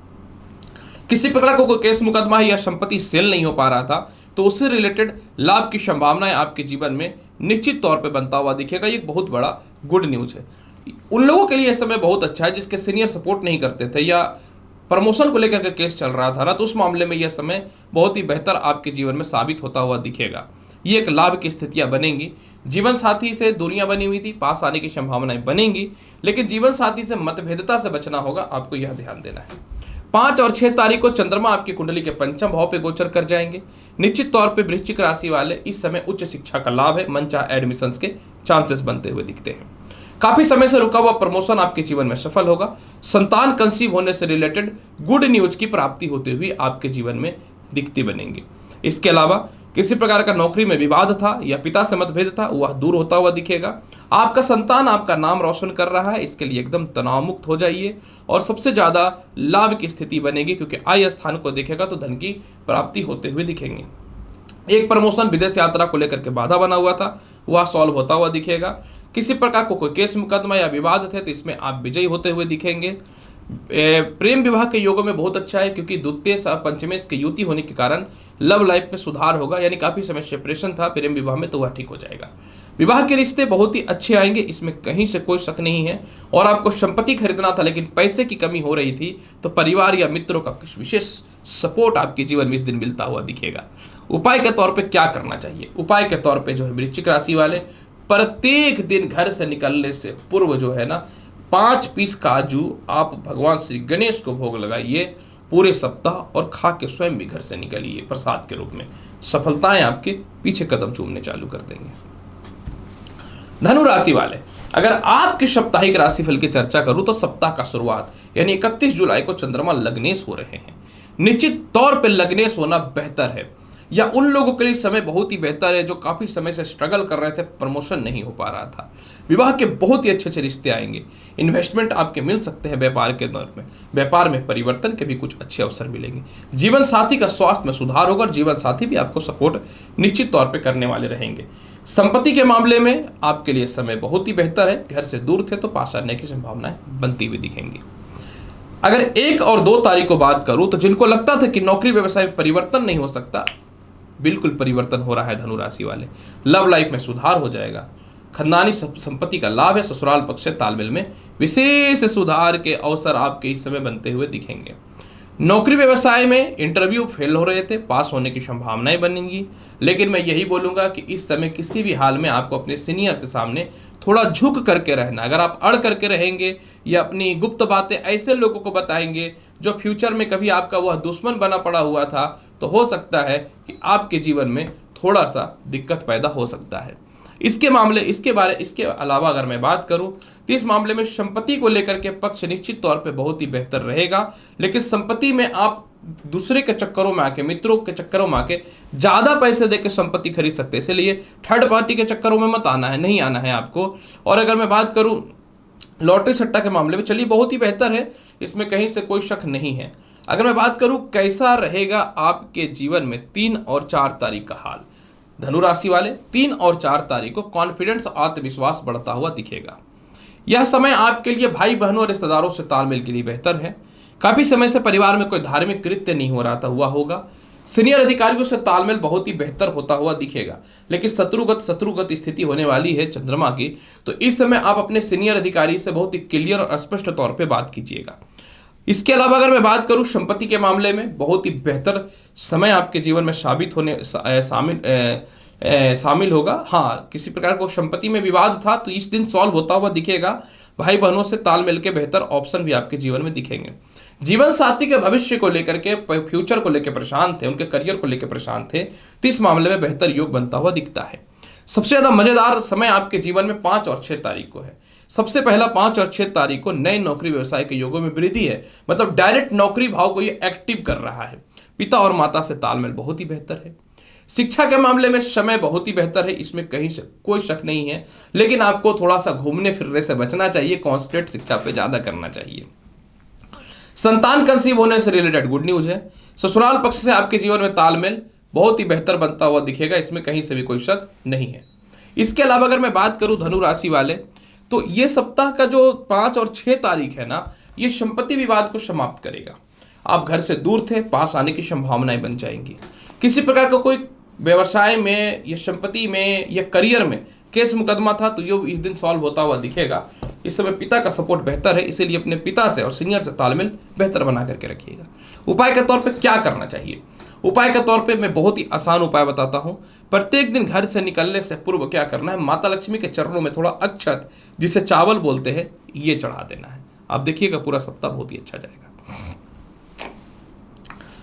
किसी प्रकार को कोई केस मुकदमा या संपत्ति सेल नहीं हो पा रहा था तो उससे रिलेटेड लाभ की संभावनाएं आपके जीवन में निश्चित तौर पे बनता हुआ दिखेगा। ये एक बहुत बड़ा गुड न्यूज है। उन लोगों के लिए इस समय बहुत अच्छा है जिसके सीनियर सपोर्ट नहीं करते थे या प्रमोशन को लेकर के केस चल रहा था ना, तो उस मामले में यह समय बहुत ही बेहतर आपके जीवन में साबित होता हुआ दिखेगा। ये एक लाभ की स्थितियां बनेंगी। जीवन साथी से दूरियां बनी हुई थी, पास आने की संभावनाएं बनेंगी, लेकिन जीवन साथी से मतभेदता से बचना होगा, आपको यह ध्यान देना है। 5 और 6 तारीख को चंद्रमा आपकी कुंडली के पंचम भाव पे गोचर कर जाएंगे। निश्चित तौर पे वृश्चिक राशि वाले इस समय उच्च शिक्षा का लाभ है, मनचाहा एडमिशंस के चांसेस बनते हुए दिखते हैं। काफी समय से रुका हुआ प्रमोशन आपके जीवन में सफल होगा। संतान कंसीव होने से रिलेटेड गुड न्यूज की प्राप्ति होते हुए आपके जीवन में दिखती बनेंगी। इसके अलावा किसी प्रकार का नौकरी में विवाद था या पिता से मतभेद था, वह दूर होता हुआ दिखेगा। आपका संतान आपका नाम रोशन कर रहा है, इसके लिए एकदम तनाव मुक्त हो जाइए और सबसे ज्यादा लाभ की स्थिति बनेगी, क्योंकि आय स्थान को देखेगा तो धन की प्राप्ति होते हुए दिखेंगे। एक प्रमोशन विदेश यात्रा को लेकर के बाधा बना हुआ था, वह सॉल्व होता हुआ दिखेगा। किसी प्रकार को कोई केस मुकदमा या विवाद थे तो इसमें आप विजयी होते हुए दिखेंगे। प्रेम विवाह के योगों में बहुत अच्छा है, क्योंकि द्वितीय और पंचमेश की युति होने के कारण लव लाइफ में सुधार होगा। यानी काफी समय सेपरेशन था प्रेम विवाह में, तो वह ठीक हो जाएगा। विवाह के रिश्ते बहुत ही अच्छे आएंगे, इसमें कहीं से कोई शक नहीं है। और आपको संपत्ति खरीदना था लेकिन पैसे की कमी हो रही थी, तो परिवार या मित्रों का कुछ विशेष सपोर्ट आपके जीवन में इस दिन मिलता हुआ दिखेगा। उपाय के तौर पर क्या करना चाहिए? उपाय के तौर पर जो है वृश्चिक राशि वाले प्रत्येक दिन घर से निकलने से पूर्व जो है ना 5 पीस काजू आप भगवान श्री गणेश को भोग लगाइए पूरे सप्ताह और खा के स्वयं भी घर से निकलिए प्रसाद के रूप में। सफलताएं आपके पीछे कदम चूमने चालू कर देंगे। धनु राशि वाले, अगर आपकी साप्ताहिक राशिफल की चर्चा करूं तो सप्ताह का शुरुआत यानी 31 जुलाई को चंद्रमा लग्नेश हो रहे हैं। निश्चित तौर पर लग्नेश होना बेहतर है, या उन लोगों के लिए समय बहुत ही बेहतर है जो काफी समय से स्ट्रगल कर रहे थे, प्रमोशन नहीं हो पा रहा था। विवाह के बहुत ही अच्छे अच्छे रिश्ते आएंगे। इन्वेस्टमेंट आपके मिल सकते हैं व्यापार के दौर में। व्यापार में परिवर्तन के भी कुछ अच्छे अवसर मिलेंगे। जीवन साथी का स्वास्थ्य में सुधार होगा और जीवन साथी भी आपको सपोर्ट निश्चित तौर पर करने वाले रहेंगे। संपत्ति के मामले में आपके लिए समय बहुत ही बेहतर है। घर से दूर थे तो पास आने की संभावनाएं बनती हुई दिखेंगी। अगर 1 और 2 तारीख को बात करूं तो जिनको लगता था कि नौकरी व्यवसाय में परिवर्तन नहीं हो सकता, बिल्कुल परिवर्तन हो रहा है धनु राशि वाले। लव लाइफ में सुधार हो जाएगा। खानदानी संपत्ति का लाभ है। ससुराल पक्ष से तालमेल में विशेष सुधार के अवसर आपके इस समय बनते हुए दिखेंगे। नौकरी व्यवसाय में इंटरव्यू फेल हो रहे थे, पास होने की संभावनाएं बनेंगी, लेकिन मैं यही बोलूंगा कि इस समय किसी भी हाल में आपको अपने सीनियर के सामने थोड़ा झुक करके रहना। अगर आप अड़ करके रहेंगे या अपनी गुप्त बातें ऐसे लोगों को बताएंगे जो फ्यूचर में कभी आपका वह दुश्मन बना पड़ा हुआ था, तो हो सकता है कि आपके जीवन में थोड़ा सा दिक्कत पैदा हो सकता है। इसके अलावा अगर मैं बात करूं तो इस मामले में संपत्ति को लेकर के पक्ष निश्चित तौर पे बहुत ही बेहतर रहेगा, लेकिन संपत्ति में आप दूसरे के चक्करों में आके, मित्रों के चक्करों में आके ज्यादा पैसे देकर संपत्ति खरीद सकते हैं। इसलिए थर्ड पार्टी के चक्करों में मत आना है, नहीं आना है आपको। और अगर मैं बात करूं लॉटरी सट्टा के मामले में, चलिए बहुत ही बेहतर है, इसमें कहीं से कोई शक नहीं है। अगर मैं बात करूं कैसा रहेगा आपके जीवन में 3 और 4 तारीख का हाल, धनु राशि वाले 3 और 4 तारीख को कॉन्फिडेंस, आत्मविश्वास बढ़ता हुआ दिखेगा। यह समय आपके लिए भाई बहनों और रिश्तेदारों से तालमेल के लिए बेहतर है। काफी समय से परिवार में कोई धार्मिक कृत्य नहीं हो रहा था, हुआ होगा। सीनियर अधिकारियों से तालमेल बहुत ही बेहतर होता हुआ दिखेगा, लेकिन शत्रुगत स्थिति होने वाली है चंद्रमा की, तो इस समय आप अपने सीनियर अधिकारी से बहुत ही क्लियर और स्पष्ट तौर पर बात कीजिएगा। इसके अलावा अगर मैं बात करूं संपत्ति के मामले में, बहुत ही बेहतर समय आपके जीवन में शामिल होगा। हाँ, किसी प्रकार को संपत्ति में विवाद था तो इस दिन सॉल्व होता हुआ दिखेगा। भाई बहनों से तालमेल के बेहतर ऑप्शन भी आपके जीवन में दिखेंगे। जीवन साथी के भविष्य को लेकर के, फ्यूचर को लेकर परेशान थे, उनके करियर को लेकर परेशान थे, तो इस मामले में बेहतर योग बनता हुआ दिखता है। सबसे ज्यादा मजेदार समय आपके जीवन में 5 और 6 तारीख को है। सबसे पहला 5 और 6 तारीख को नए नौकरी व्यवसाय के योगों में वृद्धि है, मतलब डायरेक्ट नौकरी भाव को ये एक्टिव कर रहा है। पिता और माता से तालमेल बहुत ही बेहतर है। शिक्षा के मामले में समय बहुत ही बेहतर है, इसमें कहीं से कोई शक नहीं है, लेकिन आपको थोड़ा सा घूमने फिरने से बचना चाहिए, कॉन्सेंट्रेट शिक्षा पे ज्यादा करना चाहिए। संतान कंसीव होने से रिलेटेड गुड न्यूज है। ससुराल पक्ष से आपके जीवन में तालमेल बहुत ही बेहतर बनता हुआ दिखेगा, इसमें कहीं से भी कोई शक नहीं है। इसके अलावा अगर मैं बात करूं धनु राशि वाले, तो ये सप्ताह का जो 5 और 6 तारीख है ना, ये संपत्ति विवाद को समाप्त करेगा। आप घर से दूर थे, पास आने की संभावनाएं बन जाएंगी। किसी प्रकार का कोई व्यवसाय में या संपत्ति में या करियर में केस मुकदमा था तो ये इस दिन सॉल्व होता हुआ दिखेगा। इस समय पिता का सपोर्ट बेहतर है, इसीलिए अपने पिता से और सीनियर से तालमेल बेहतर बना करके रखिएगा। उपाय के तौर पे क्या करना चाहिए? उपाय के तौर पे मैं बहुत ही आसान उपाय बताता हूं। प्रत्येक दिन घर से निकलने से पूर्व क्या करना है, माता लक्ष्मी के चरणों में थोड़ा अक्षत, जिसे चावल बोलते हैं, ये चढ़ा देना है। आप देखिएगा पूरा सप्ताह बहुत ही अच्छा जाएगा।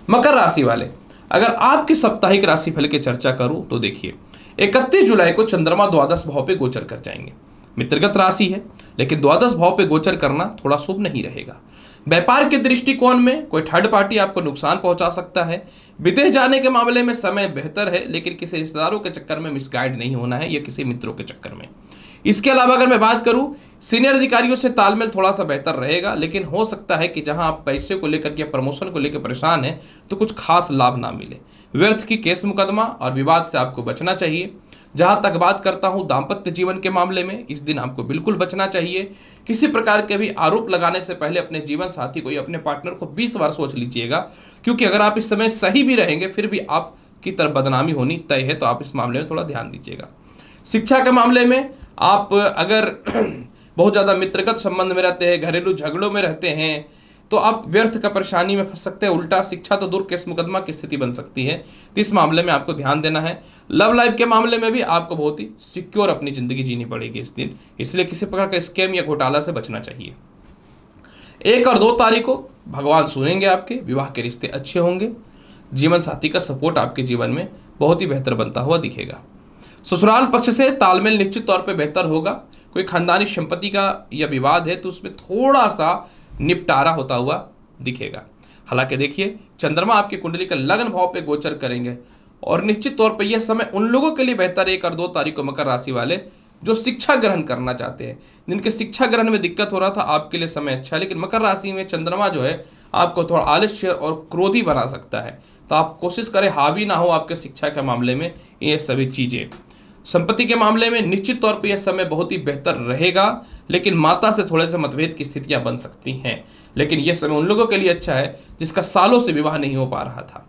मकर राशि वाले, अगर आपकी साप्ताहिक राशिफल की चर्चा करूं तो देखिए 31 जुलाई को चंद्रमा द्वादश भाव पे गोचर कर जाएंगे। मित्रगत राशि है, लेकिन द्वादश भाव पे गोचर करना थोड़ा शुभ नहीं रहेगा। व्यापार के दृष्टिकोण में कोई थर्ड पार्टी आपको नुकसान पहुंचा सकता है। विदेश जाने के मामले में समय बेहतर है, लेकिन किसी रिश्तेदारों के चक्कर में मिसगाइड नहीं होना है या किसी मित्रों के चक्कर में। इसके अलावा अगर मैं बात करूं, सीनियर अधिकारियों से तालमेल थोड़ा सा बेहतर रहेगा, लेकिन हो सकता है कि जहां आप पैसे को लेकर के, प्रमोशन को लेकर परेशान हैं, तो कुछ खास लाभ ना मिले। व्यर्थ की केस मुकदमा और विवाद से आपको बचना चाहिए। जहां तक बात करता हूं दाम्पत्य जीवन के मामले में, इस दिन आपको बिल्कुल बचना चाहिए। किसी प्रकार के भी आरोप लगाने से पहले अपने जीवन साथी को या अपने पार्टनर को 20 बार सोच लीजिएगा, क्योंकि अगर आप इस समय सही भी रहेंगे फिर भी आपकी तरफ बदनामी होनी तय है, तो आप इस मामले में थोड़ा ध्यान दीजिएगा। शिक्षा के मामले में आप अगर बहुत ज़्यादा मित्रगत संबंध में रहते हैं, घरेलू झगड़ों में रहते हैं, तो आप व्यर्थ का परेशानी में फंस सकते हैं। उल्टा शिक्षा तो दूर, केस मुकदमा की स्थिति बन सकती है, तो इस मामले में आपको ध्यान देना है। लव लाइफ के मामले में भी आपको बहुत ही सिक्योर अपनी जिंदगी जीनी पड़ेगी इस दिन, इसलिए किसी प्रकार का स्कैम या घोटाला से बचना चाहिए। 1 और 2 तारीख को भगवान सुनेंगे, आपके विवाह के रिश्ते अच्छे होंगे। जीवन साथी का सपोर्ट आपके जीवन में बहुत ही बेहतर बनता हुआ दिखेगा। ससुराल पक्ष से तालमेल निश्चित तौर पे बेहतर होगा। कोई खानदानी संपत्ति का या विवाद है तो उसमें थोड़ा सा निपटारा होता हुआ दिखेगा। हालांकि देखिए चंद्रमा आपकी कुंडली का लग्न भाव पे गोचर करेंगे और निश्चित तौर पे यह समय उन लोगों के लिए बेहतर है 1 और 2 तारीख को मकर राशि वाले जो शिक्षा ग्रहण करना चाहते हैं, जिनके शिक्षा ग्रहण में दिक्कत हो रहा था, आपके लिए समय अच्छा है। लेकिन मकर राशि में चंद्रमा जो है आपको थोड़ा आलस्य और क्रोधी बना सकता है, तो आप कोशिश करें हावी ना हो आपके शिक्षा के मामले में ये सभी चीजें। संपत्ति के मामले में निश्चित तौर पर यह समय बहुत ही बेहतर रहेगा, लेकिन माता से थोड़े से मतभेद की स्थितियां बन सकती हैं। लेकिन यह समय उन लोगों के लिए अच्छा है जिसका सालों से विवाह नहीं हो पा रहा था।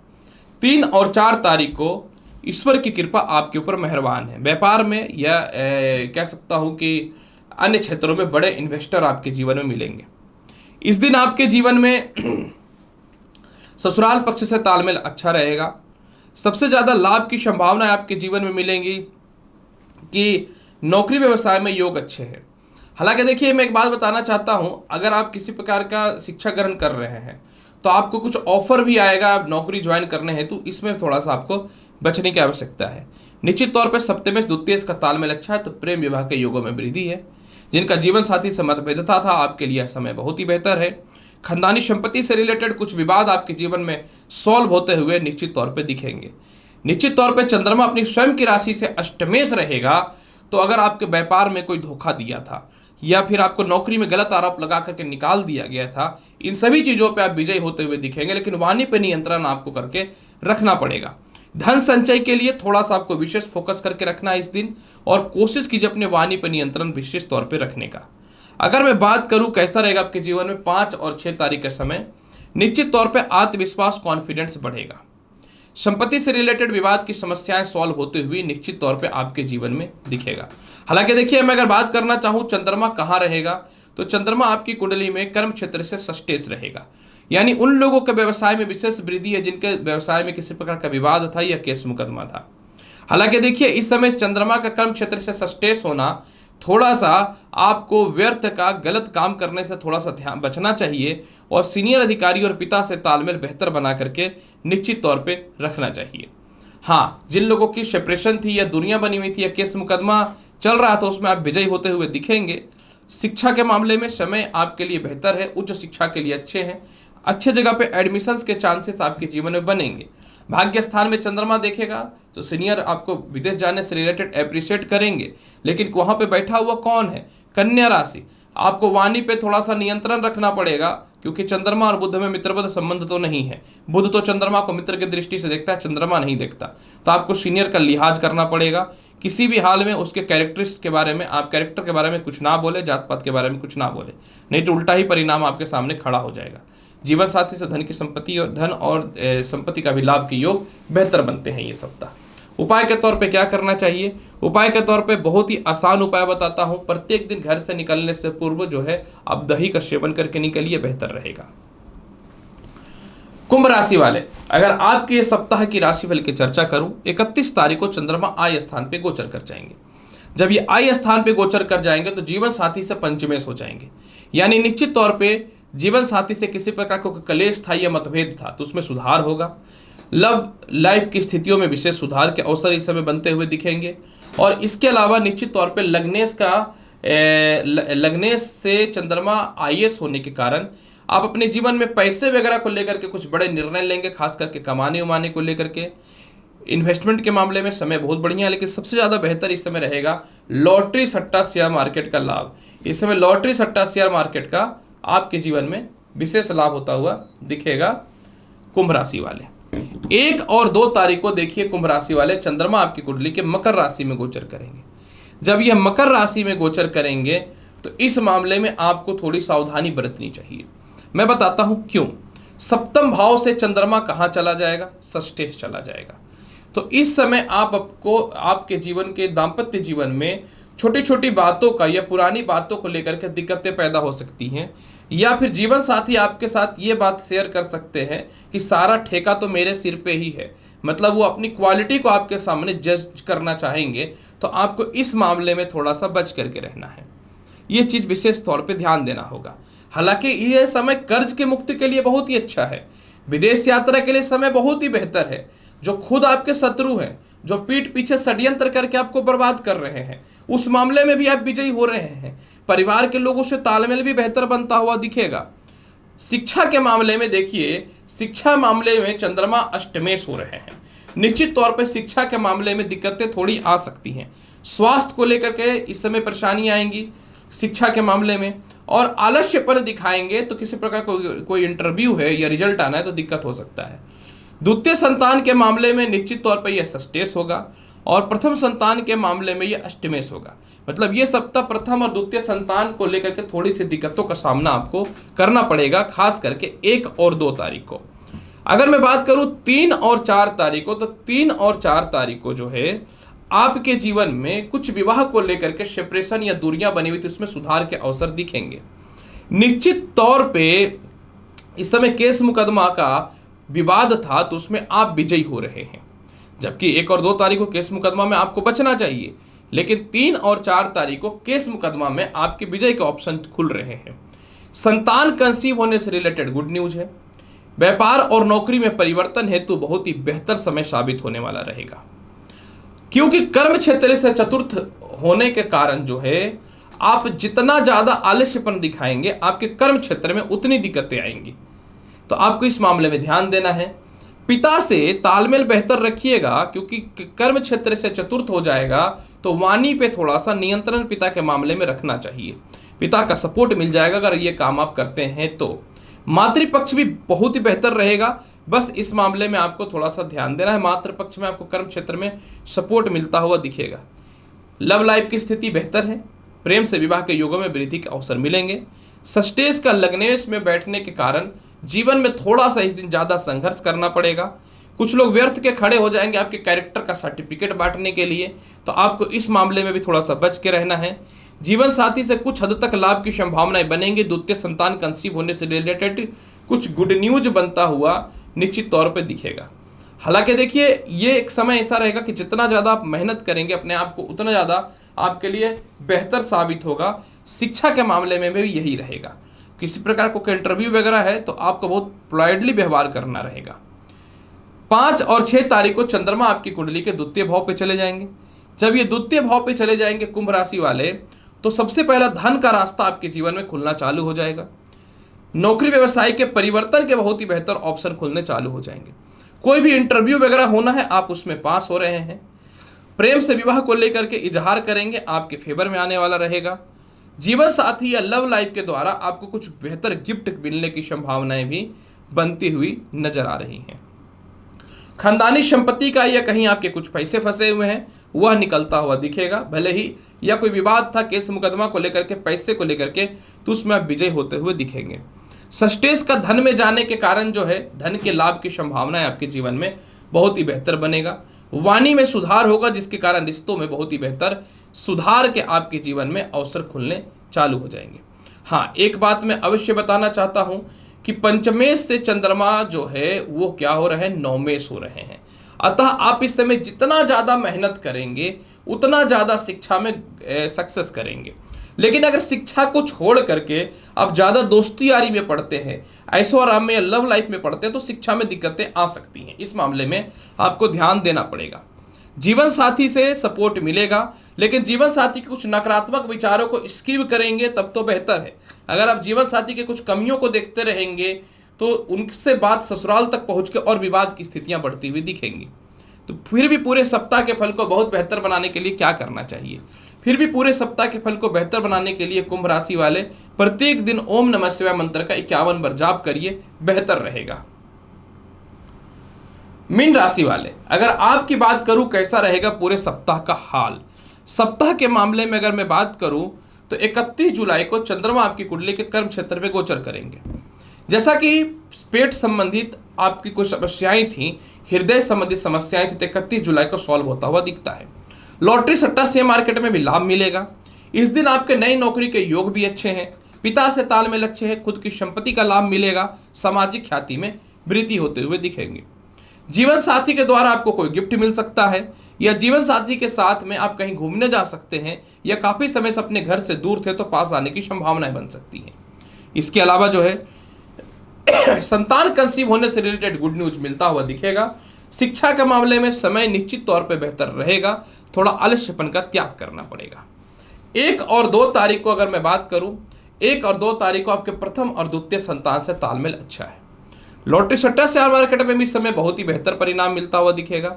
3 और 4 तारीख को ईश्वर की कृपा आपके ऊपर मेहरबान है। व्यापार में या कह सकता हूँ कि अन्य क्षेत्रों में बड़े इन्वेस्टर आपके जीवन में मिलेंगे। इस दिन आपके जीवन में ससुराल पक्ष से तालमेल अच्छा रहेगा। सबसे ज़्यादा लाभ की संभावना आपके जीवन में मिलेंगी कि नौकरी व्यवसाय में योग अच्छे हैं। हालांकि देखिए, मैं एक बात बताना चाहता हूँ, अगर आप किसी प्रकार का शिक्षा ग्रहण कर रहे हैं तो आपको कुछ ऑफर भी आएगा आप नौकरी ज्वाइन करने हैं, तो इसमें थोड़ा सा आपको बचने की आवश्यकता है। निश्चित तौर पर सप्तमेश द्वितीयेश का तालमेल अच्छा है, तो प्रेम विवाह के योगों में वृद्धि है। जिनका जीवन साथी से मतभेदता था, आपके लिए समय बहुत ही बेहतर है। खानदानी संपत्ति से रिलेटेड कुछ विवाद आपके जीवन में सॉल्व होते हुए निश्चित तौर पे दिखेंगे। निश्चित तौर पे चंद्रमा अपनी स्वयं की राशि से अष्टमेश रहेगा, तो अगर आपके व्यापार में कोई धोखा दिया था या फिर आपको नौकरी में गलत आरोप लगा करके निकाल दिया गया था, इन सभी चीज़ों पे आप विजयी होते हुए दिखेंगे। लेकिन वाणी पे नियंत्रण आपको करके रखना पड़ेगा। धन संचय के लिए थोड़ा सा आपको विशेष फोकस करके रखना है इस दिन, और कोशिश कीजिए अपने वाणी पर नियंत्रण विशेष तौर पे रखने का। अगर मैं बात करूं कैसा रहेगा आपके जीवन में 5 और 6 तारीख के समय, निश्चित तौर पे आत्मविश्वास कॉन्फिडेंस बढ़ेगा। संपत्ति से रिलेटेड विवाद की समस्याएं सॉल्व होते हुए निश्चित तौर पे आपके जीवन में दिखेगा। हालांकि देखिए, मैं अगर बात करना चाहूँ चंद्रमा कहाँ रहेगा, तो चंद्रमा आपकी कुंडली में कर्म क्षेत्र से षष्ठेश रहेगा। यानी उन लोगों के व्यवसाय में विशेष वृद्धि है जिनके व्यवसाय में किसी प्रकार का विवाद था या केस मुकदमा था। हालांकि देखिए, इस समय चंद्रमा का कर्म क्षेत्र से षष्ठेश होना थोड़ा सा आपको व्यर्थ का गलत काम करने से थोड़ा सा ध्यान बचना चाहिए, और सीनियर अधिकारी और पिता से तालमेल बेहतर बना करके निश्चित तौर पे रखना चाहिए। हाँ, जिन लोगों की सेपरेशन थी या दुनिया बनी हुई थी या केस मुकदमा चल रहा था, उसमें आप विजयी होते हुए दिखेंगे। शिक्षा के मामले में समय आपके लिए बेहतर है, उच्च शिक्षा के लिए अच्छे हैं। अच्छे जगह पे एडमिशन्स के चांसेस आपके जीवन में बनेंगे। भाग्य स्थान में चंद्रमा देखेगा तो सीनियर आपको विदेश जाने से रिलेटेड अप्रिशिएट करेंगे, लेकिन वहाँ पे बैठा हुआ कौन है? कन्या राशि। आपको वाणी पे थोड़ा सा नियंत्रण रखना पड़ेगा, क्योंकि चंद्रमा और बुध में मित्रवत संबंध तो नहीं है। बुध तो चंद्रमा को मित्र की दृष्टि से देखता है, चंद्रमा नहीं देखता। तो आपको सीनियर का लिहाज करना पड़ेगा। किसी भी हाल में उसके कैरेक्टर्स के बारे में, आप कैरेक्टर के बारे में कुछ ना बोले, जात पात के बारे में कुछ ना बोले, नहीं तो उल्टा ही परिणाम आपके सामने खड़ा हो जाएगा। जीवन साथी से धन की संपत्ति और धन और संपत्ति का भी लाभ के योग बेहतर बनते हैं ये सप्ताह। उपाय के तौर पे क्या करना चाहिए? उपाय के तौर पे बहुत ही आसान उपाय बताता हूं। प्रत्येक दिन घर से निकलने से पूर्व जो है आप दही का सेवन करके निकलिए, बेहतर रहेगा। कुंभ राशि वाले, अगर आपके ये सप्ताह की राशिफल की चर्चा करूं, 31 तारीख को चंद्रमा आय स्थान पे गोचर कर जाएंगे। जब ये आय स्थान पे गोचर कर जाएंगे तो जीवन साथी से पंचमेश हो जाएंगे। यानी निश्चित तौर पे जीवन साथी से किसी प्रकार का कलेश था या मतभेद था तो उसमें सुधार होगा। लव लाइफ की स्थितियों में विशेष सुधार के अवसर इस समय बनते हुए दिखेंगे। और इसके अलावा निश्चित तौर पे लग्नेश से चंद्रमा आईएस होने के कारण आप अपने जीवन में पैसे वगैरह को लेकर के कुछ बड़े निर्णय लेंगे, खास करके कमाने उमाने को लेकर के। इन्वेस्टमेंट के मामले में समय बहुत बढ़िया है, लेकिन सबसे ज़्यादा बेहतर इस समय रहेगा लॉटरी सट्टा शेयर मार्केट का लाभ। इस समय लॉटरी सट्टा शेयर मार्केट का आपके जीवन में विशेष लाभ होता हुआ दिखेगा। कुंभ राशि वाले, 1 और 2 तारीख को देखिए कुंभ राशि वाले चंद्रमा आपकी कुंडली के मकर राशि में गोचर करेंगे। जब यह मकर राशि में गोचर करेंगे तो इस मामले में आपको थोड़ी सावधानी बरतनी चाहिए। मैं बताता हूं क्यों। सप्तम भाव से चंद्रमा कहाँ चला जाएगा? षष्ठेश चला जाएगा। तो इस समय आपको आपके जीवन के दाम्पत्य जीवन में छोटी छोटी बातों का या पुरानी बातों को लेकर के दिक्कतें पैदा हो सकती हैं, या फिर जीवन साथी आपके साथ ये बात शेयर कर सकते हैं कि सारा ठेका तो मेरे सिर पे ही है। मतलब वो अपनी क्वालिटी को आपके सामने जज करना चाहेंगे, तो आपको इस मामले में थोड़ा सा बच करके रहना है। ये चीज़ विशेष तौर पे ध्यान देना होगा। हालांकि यह समय कर्ज की मुक्ति के लिए बहुत ही अच्छा है। विदेश यात्रा के लिए समय बहुत ही बेहतर है। जो खुद आपके शत्रु हैं, जो पीठ पीछे षड्यंत्र करके आपको बर्बाद कर रहे हैं, उस मामले में भी आप विजयी हो रहे हैं। परिवार के लोगों से तालमेल भी बेहतर बनता हुआ दिखेगा। शिक्षा के मामले में देखिए, शिक्षा मामले में चंद्रमा अष्टमेश हो रहे हैं। निश्चित तौर पर शिक्षा के मामले में दिक्कतें थोड़ी आ सकती हैं। स्वास्थ्य को लेकर के इस समय परेशानी आएंगी शिक्षा के मामले में, और आलस्यपन दिखाएंगे तो किसी प्रकार कोई इंटरव्यू है या रिजल्ट आना है तो दिक्कत हो सकता है। द्वितीय संतान के मामले में निश्चित तौर पर यह षष्ठेश होगा, और प्रथम संतान के मामले में यह अष्टमेश होगा। मतलब ये सप्ताह प्रथम और द्वितीय संतान को लेकर के थोड़ी सी दिक्कतों का सामना आपको करना पड़ेगा, खास करके 1 और 2 तारीख को। अगर मैं बात करूं 3 और 4 तारीख को, तो 3 और 4 तारीख को जो है आपके जीवन में कुछ विवाह को लेकर के सेपरेशन या दूरियां बनी हुई थी, उसमें सुधार के अवसर दिखेंगे। निश्चित तौर पे इस समय केस मुकदमा का विवाद था, तो उसमें आप विजयी हो रहे हैं, जबकि 1 और 2 तारीख को केस मुकदमा में आपको बचना चाहिए, लेकिन 3 और 4 तारीख को केस मुकदमा में आपके विजय के ऑप्शन खुल रहे हैं। संतान कंसीव होने से रिलेटेड गुड न्यूज है। व्यापार और नौकरी में परिवर्तन हेतु बहुत ही बेहतर समय साबित होने वाला रहेगा, क्योंकि कर्म क्षेत्र से चतुर्थ होने के कारण जो है आप जितना ज्यादा आलस्यपन दिखाएंगे, आपके कर्म क्षेत्र में उतनी दिक्कतें आएंगी। तो आपको इस मामले में ध्यान देना है। पिता से तालमेल बेहतर रखिएगा, क्योंकि कर्म क्षेत्र से चतुर्थ हो जाएगा, तो वाणी पे थोड़ा सा नियंत्रण पिता के मामले में रखना चाहिए। पिता का सपोर्ट मिल जाएगा अगर ये काम आप करते हैं तो। मातृपक्ष भी बहुत ही बेहतर रहेगा, बस इस मामले में आपको थोड़ा सा ध्यान देना है। मातृपक्ष में आपको कर्म क्षेत्र में सपोर्ट मिलता हुआ दिखेगा। लव लाइफ की स्थिति बेहतर है। प्रेम से विवाह के योगों में वृद्धि के अवसर मिलेंगे। सष्टेश का लग्नेश में बैठने के कारण जीवन में थोड़ा सा इस दिन ज़्यादा संघर्ष करना पड़ेगा। कुछ लोग व्यर्थ के खड़े हो जाएंगे आपके कैरेक्टर का सर्टिफिकेट बांटने के लिए, तो आपको इस मामले में भी थोड़ा सा बच के रहना है। जीवन साथी से कुछ हद तक लाभ की संभावनाएं बनेंगी। द्वितीय संतान कंसीव होने से रिलेटेड कुछ गुड न्यूज बनता हुआ निश्चित तौर पे दिखेगा। हालांकि देखिए, ये एक समय ऐसा रहेगा कि जितना ज़्यादा आप मेहनत करेंगे अपने आप को, उतना ज़्यादा आपके लिए बेहतर साबित होगा। शिक्षा के मामले में भी यही रहेगा। किसी प्रकार को इंटरव्यू वगैरह है तो आपको बहुत पोलाइटली व्यवहार करना रहेगा। 5 और 6 तारीख को चंद्रमा आपकी कुंडली के द्वितीय भाव पे चले जाएंगे। जब ये द्वितीय भाव पे चले जाएंगे कुंभ राशि वाले, तो सबसे पहला धन का रास्ता आपके जीवन में खुलना चालू हो जाएगा। नौकरी व्यवसाय के परिवर्तन के बहुत ही बेहतर ऑप्शन खुलने चालू हो जाएंगे। कोई भी इंटरव्यू वगैरह होना है, आप उसमें पास हो रहे हैं। प्रेम से विवाह को लेकर के इजहार करेंगे, आपके फेवर में आने वाला रहेगा। जीवन साथी या लव लाइफ के द्वारा आपको कुछ बेहतर गिफ्ट मिलने की संभावनाएं भी बनती हुई नजर आ रही हैं। खानदानी संपत्ति का या कहीं आपके कुछ पैसे फंसे हुए हैं, वह निकलता हुआ दिखेगा। भले ही या कोई विवाद था केस मुकदमा को लेकर के, पैसे को लेकर के, तो उसमें आप विजय होते हुए दिखेंगे। सष्टेश का धन में जाने के कारण जो है धन के लाभ की संभावनाएं आपके जीवन में बहुत ही बेहतर बनेगा। वाणी में सुधार होगा, जिसके कारण रिश्तों में बहुत ही बेहतर सुधार के आपके जीवन में अवसर खुलने चालू हो जाएंगे। हाँ, एक बात मैं अवश्य बताना चाहता हूं कि पंचमेश से चंद्रमा जो है वो क्या हो रहे हैं, नवमेश हो रहे हैं। अतः आप इस समय जितना ज़्यादा मेहनत करेंगे उतना ज़्यादा शिक्षा में सक्सेस करेंगे। लेकिन अगर शिक्षा को छोड़ करके आप ज़्यादा दोस्ती यारी में पढ़ते हैं, ऐशो आराम में या लव लाइफ में पढ़ते हैं, तो शिक्षा में दिक्कतें आ सकती हैं। इस मामले में आपको ध्यान देना पड़ेगा। जीवन साथी से सपोर्ट मिलेगा, लेकिन जीवन साथी के कुछ नकारात्मक विचारों को स्किप करेंगे तब तो बेहतर है। अगर आप जीवन साथी के कुछ कमियों को देखते रहेंगे तो उनसे बात ससुराल तक पहुँच के और विवाद की स्थितियाँ बढ़ती हुई दिखेंगी। तो फिर भी पूरे सप्ताह के फल को बहुत बेहतर बनाने के लिए क्या करना चाहिए? फिर भी पूरे सप्ताह के फल को बेहतर बनाने के लिए कुंभ राशि वाले प्रत्येक दिन ओम नमः शिवाय मंत्र का 51 बार जाप करिए, बेहतर रहेगा। मीन राशि वाले, अगर आपकी बात करूं कैसा रहेगा पूरे सप्ताह का हाल, सप्ताह के मामले में अगर मैं बात करूं तो 31 जुलाई को चंद्रमा आपकी कुंडली के कर्म क्षेत्र में गोचर करेंगे। जैसा कि पेट संबंधित आपकी कुछ समस्याएं थी, हृदय संबंधित समस्याएं थी, तो 31 जुलाई को सॉल्व होता हुआ दिखता है। लॉटरी सट्टा शेयर मार्केट में भी लाभ मिलेगा। इस दिन आपके नई नौकरी के योग भी अच्छे हैं। पिता से तालमेल अच्छे हैं। खुद की संपत्ति का लाभ मिलेगा। सामाजिक ख्याति में वृद्धि होते हुए दिखेंगे। जीवन साथी के द्वारा आपको कोई गिफ्ट मिल सकता है, या जीवन साथी के साथ में आप कहीं घूमने जा सकते हैं, या काफ़ी समय से अपने घर से दूर थे तो पास आने की संभावनाएं बन सकती हैं। इसके अलावा जो है संतान कंसीव होने से रिलेटेड गुड न्यूज मिलता हुआ दिखेगा। शिक्षा के मामले में समय निश्चित तौर पे बेहतर रहेगा। थोड़ा आलस्यपन का त्याग करना पड़ेगा। 1 और 2 तारीख को अगर मैं बात करूं, 1 और 2 तारीख को आपके प्रथम और द्वितीय संतान से तालमेल अच्छा है। लॉटरी सट्टा शेयर मार्केट में भी इस समय बहुत ही बेहतर परिणाम मिलता हुआ दिखेगा।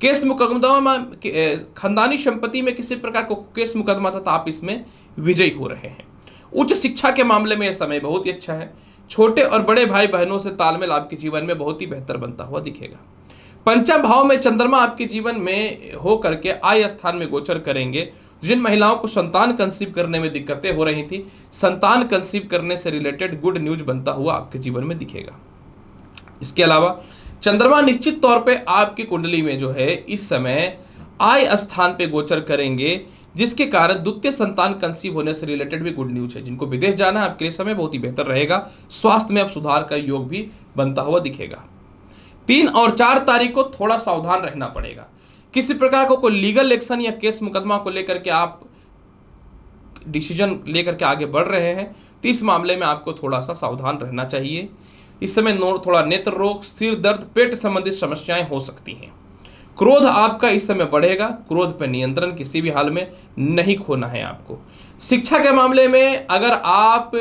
केस मुकदमा में, खानदानी संपत्ति में किसी प्रकार को केस मुकदमा था तो आप इसमें विजयी हो रहे हैं। उच्च शिक्षा के मामले में यह समय बहुत ही अच्छा है। छोटे और बड़े भाई बहनों से तालमेल आपके जीवन में बहुत ही बेहतर बनता हुआ दिखेगा। पंचम भाव में चंद्रमा आपके जीवन में हो करके आय स्थान में गोचर करेंगे। जिन महिलाओं को संतान कंसीव करने में दिक्कतें हो रही थी, संतान कंसीव करने से रिलेटेड गुड न्यूज बनता हुआ आपके जीवन में दिखेगा। इसके अलावा चंद्रमा निश्चित तौर पे आपकी कुंडली में जो है इस समय आय स्थान पे गोचर करेंगे, जिसके कारण द्वितीय संतान कंसीव होने से रिलेटेड भी गुड न्यूज है। जिनको विदेश जाना है आपके लिए समय बहुत ही बेहतर रहेगा। स्वास्थ्य में अब सुधार का योग भी बनता हुआ दिखेगा। 3 और 4 तारीख को थोड़ा सावधान रहना पड़ेगा। किसी प्रकार का कोई लीगल एक्शन या केस मुकदमा को लेकर के आप डिसीजन लेकर के आगे बढ़ रहे हैं तो इस मामले में आपको थोड़ा सा सावधान रहना चाहिए। इस समय थोड़ा नेत्र रोग, सिर दर्द, पेट संबंधित समस्याएं हो सकती हैं। क्रोध आपका इस समय बढ़ेगा। क्रोध पर नियंत्रण किसी भी हाल में नहीं खोना है आपको। शिक्षा के मामले में अगर आप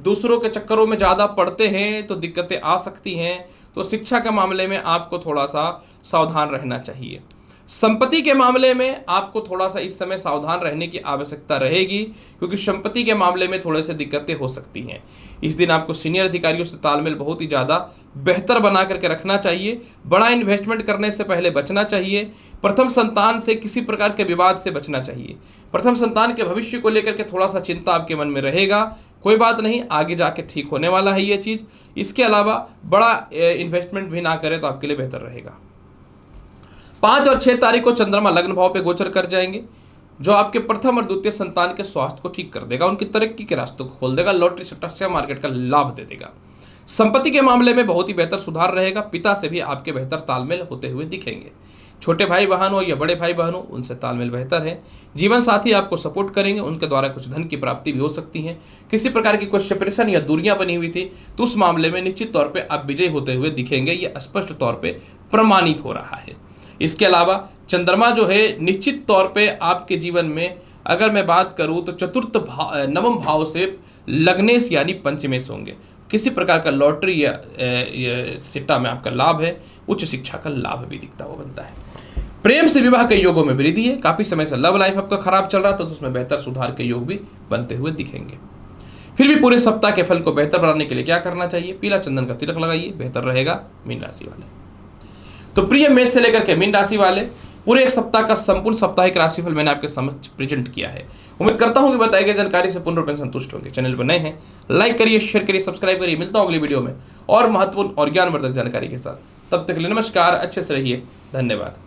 दूसरों के चक्करों में ज़्यादा पढ़ते हैं तो दिक्कतें आ सकती हैं, तो शिक्षा के मामले में आपको थोड़ा सा सावधान रहना चाहिए। संपत्ति के मामले में आपको थोड़ा सा इस समय सावधान रहने की आवश्यकता रहेगी, क्योंकि संपत्ति के मामले में थोड़े से दिक्कतें हो सकती हैं। इस दिन आपको सीनियर अधिकारियों से तालमेल बहुत ही ज़्यादा बेहतर बना करके रखना चाहिए। बड़ा इन्वेस्टमेंट करने से पहले बचना चाहिए। प्रथम संतान से किसी प्रकार के विवाद से बचना चाहिए। प्रथम संतान के भविष्य को लेकर के थोड़ा सा चिंता आपके मन में रहेगा। कोई बात नहीं, आगे जाके ठीक होने वाला है ये चीज़। इसके अलावा बड़ा इन्वेस्टमेंट भी ना करें तो आपके लिए बेहतर रहेगा। 5 और 6 तारीख को चंद्रमा लग्न भाव पे गोचर कर जाएंगे, जो आपके प्रथम और द्वितीय संतान के स्वास्थ्य को ठीक कर देगा, उनकी तरक्की के रास्तों को खोल देगा, लॉटरी सट्टा शेयर मार्केट का लाभ दे देगा। संपत्ति के मामले में बहुत ही बेहतर सुधार रहेगा। पिता से भी आपके बेहतर तालमेल होते हुए दिखेंगे। छोटे भाई बहन हो या बड़े भाई बहन हो, उनसे तालमेल बेहतर है। जीवन साथी आपको सपोर्ट करेंगे, उनके द्वारा कुछ धन की प्राप्ति भी हो सकती है। किसी प्रकार की कोई सेपरेशन या दूरियां बनी हुई थी तो उस मामले में निश्चित तौर पर आप विजयी होते हुए दिखेंगे। ये स्पष्ट तौर पर प्रमाणित हो रहा है। इसके अलावा चंद्रमा जो है निश्चित तौर पे आपके जीवन में अगर मैं बात करूं तो नवम भाव से लग्नेश यानी पंचमेश होंगे। किसी प्रकार का लॉटरी या सिट्टा में आपका लाभ है। उच्च शिक्षा का लाभ भी दिखता हुआ बनता है। प्रेम से विवाह के योगों में वृद्धि है। काफ़ी समय से लव लाइफ आपका खराब चल रहा था तो उसमें बेहतर सुधार के योग भी बनते हुए दिखेंगे। फिर भी पूरे सप्ताह के फल को बेहतर बनाने के लिए क्या करना चाहिए? पीला चंदन का तिलक लगाइए, बेहतर रहेगा। मीन राशि वाले तो प्रिय मेष से लेकर के मीन राशि वाले पूरे एक सप्ताह का संपूर्ण साप्ताहिक राशिफल मैंने आपके समक्ष प्रेजेंट किया है। उम्मीद करता हूं कि बताई गई जानकारी से पूर्ण रूप में संतुष्ट होंगे। चैनल पर नए हैं, लाइक करिए, शेयर करिए, सब्सक्राइब करिए। मिलता हूं अगली वीडियो में और महत्वपूर्ण और ज्ञानवर्धक जानकारी के साथ। तब तक के लिए नमस्कार, अच्छे से रहिए, धन्यवाद।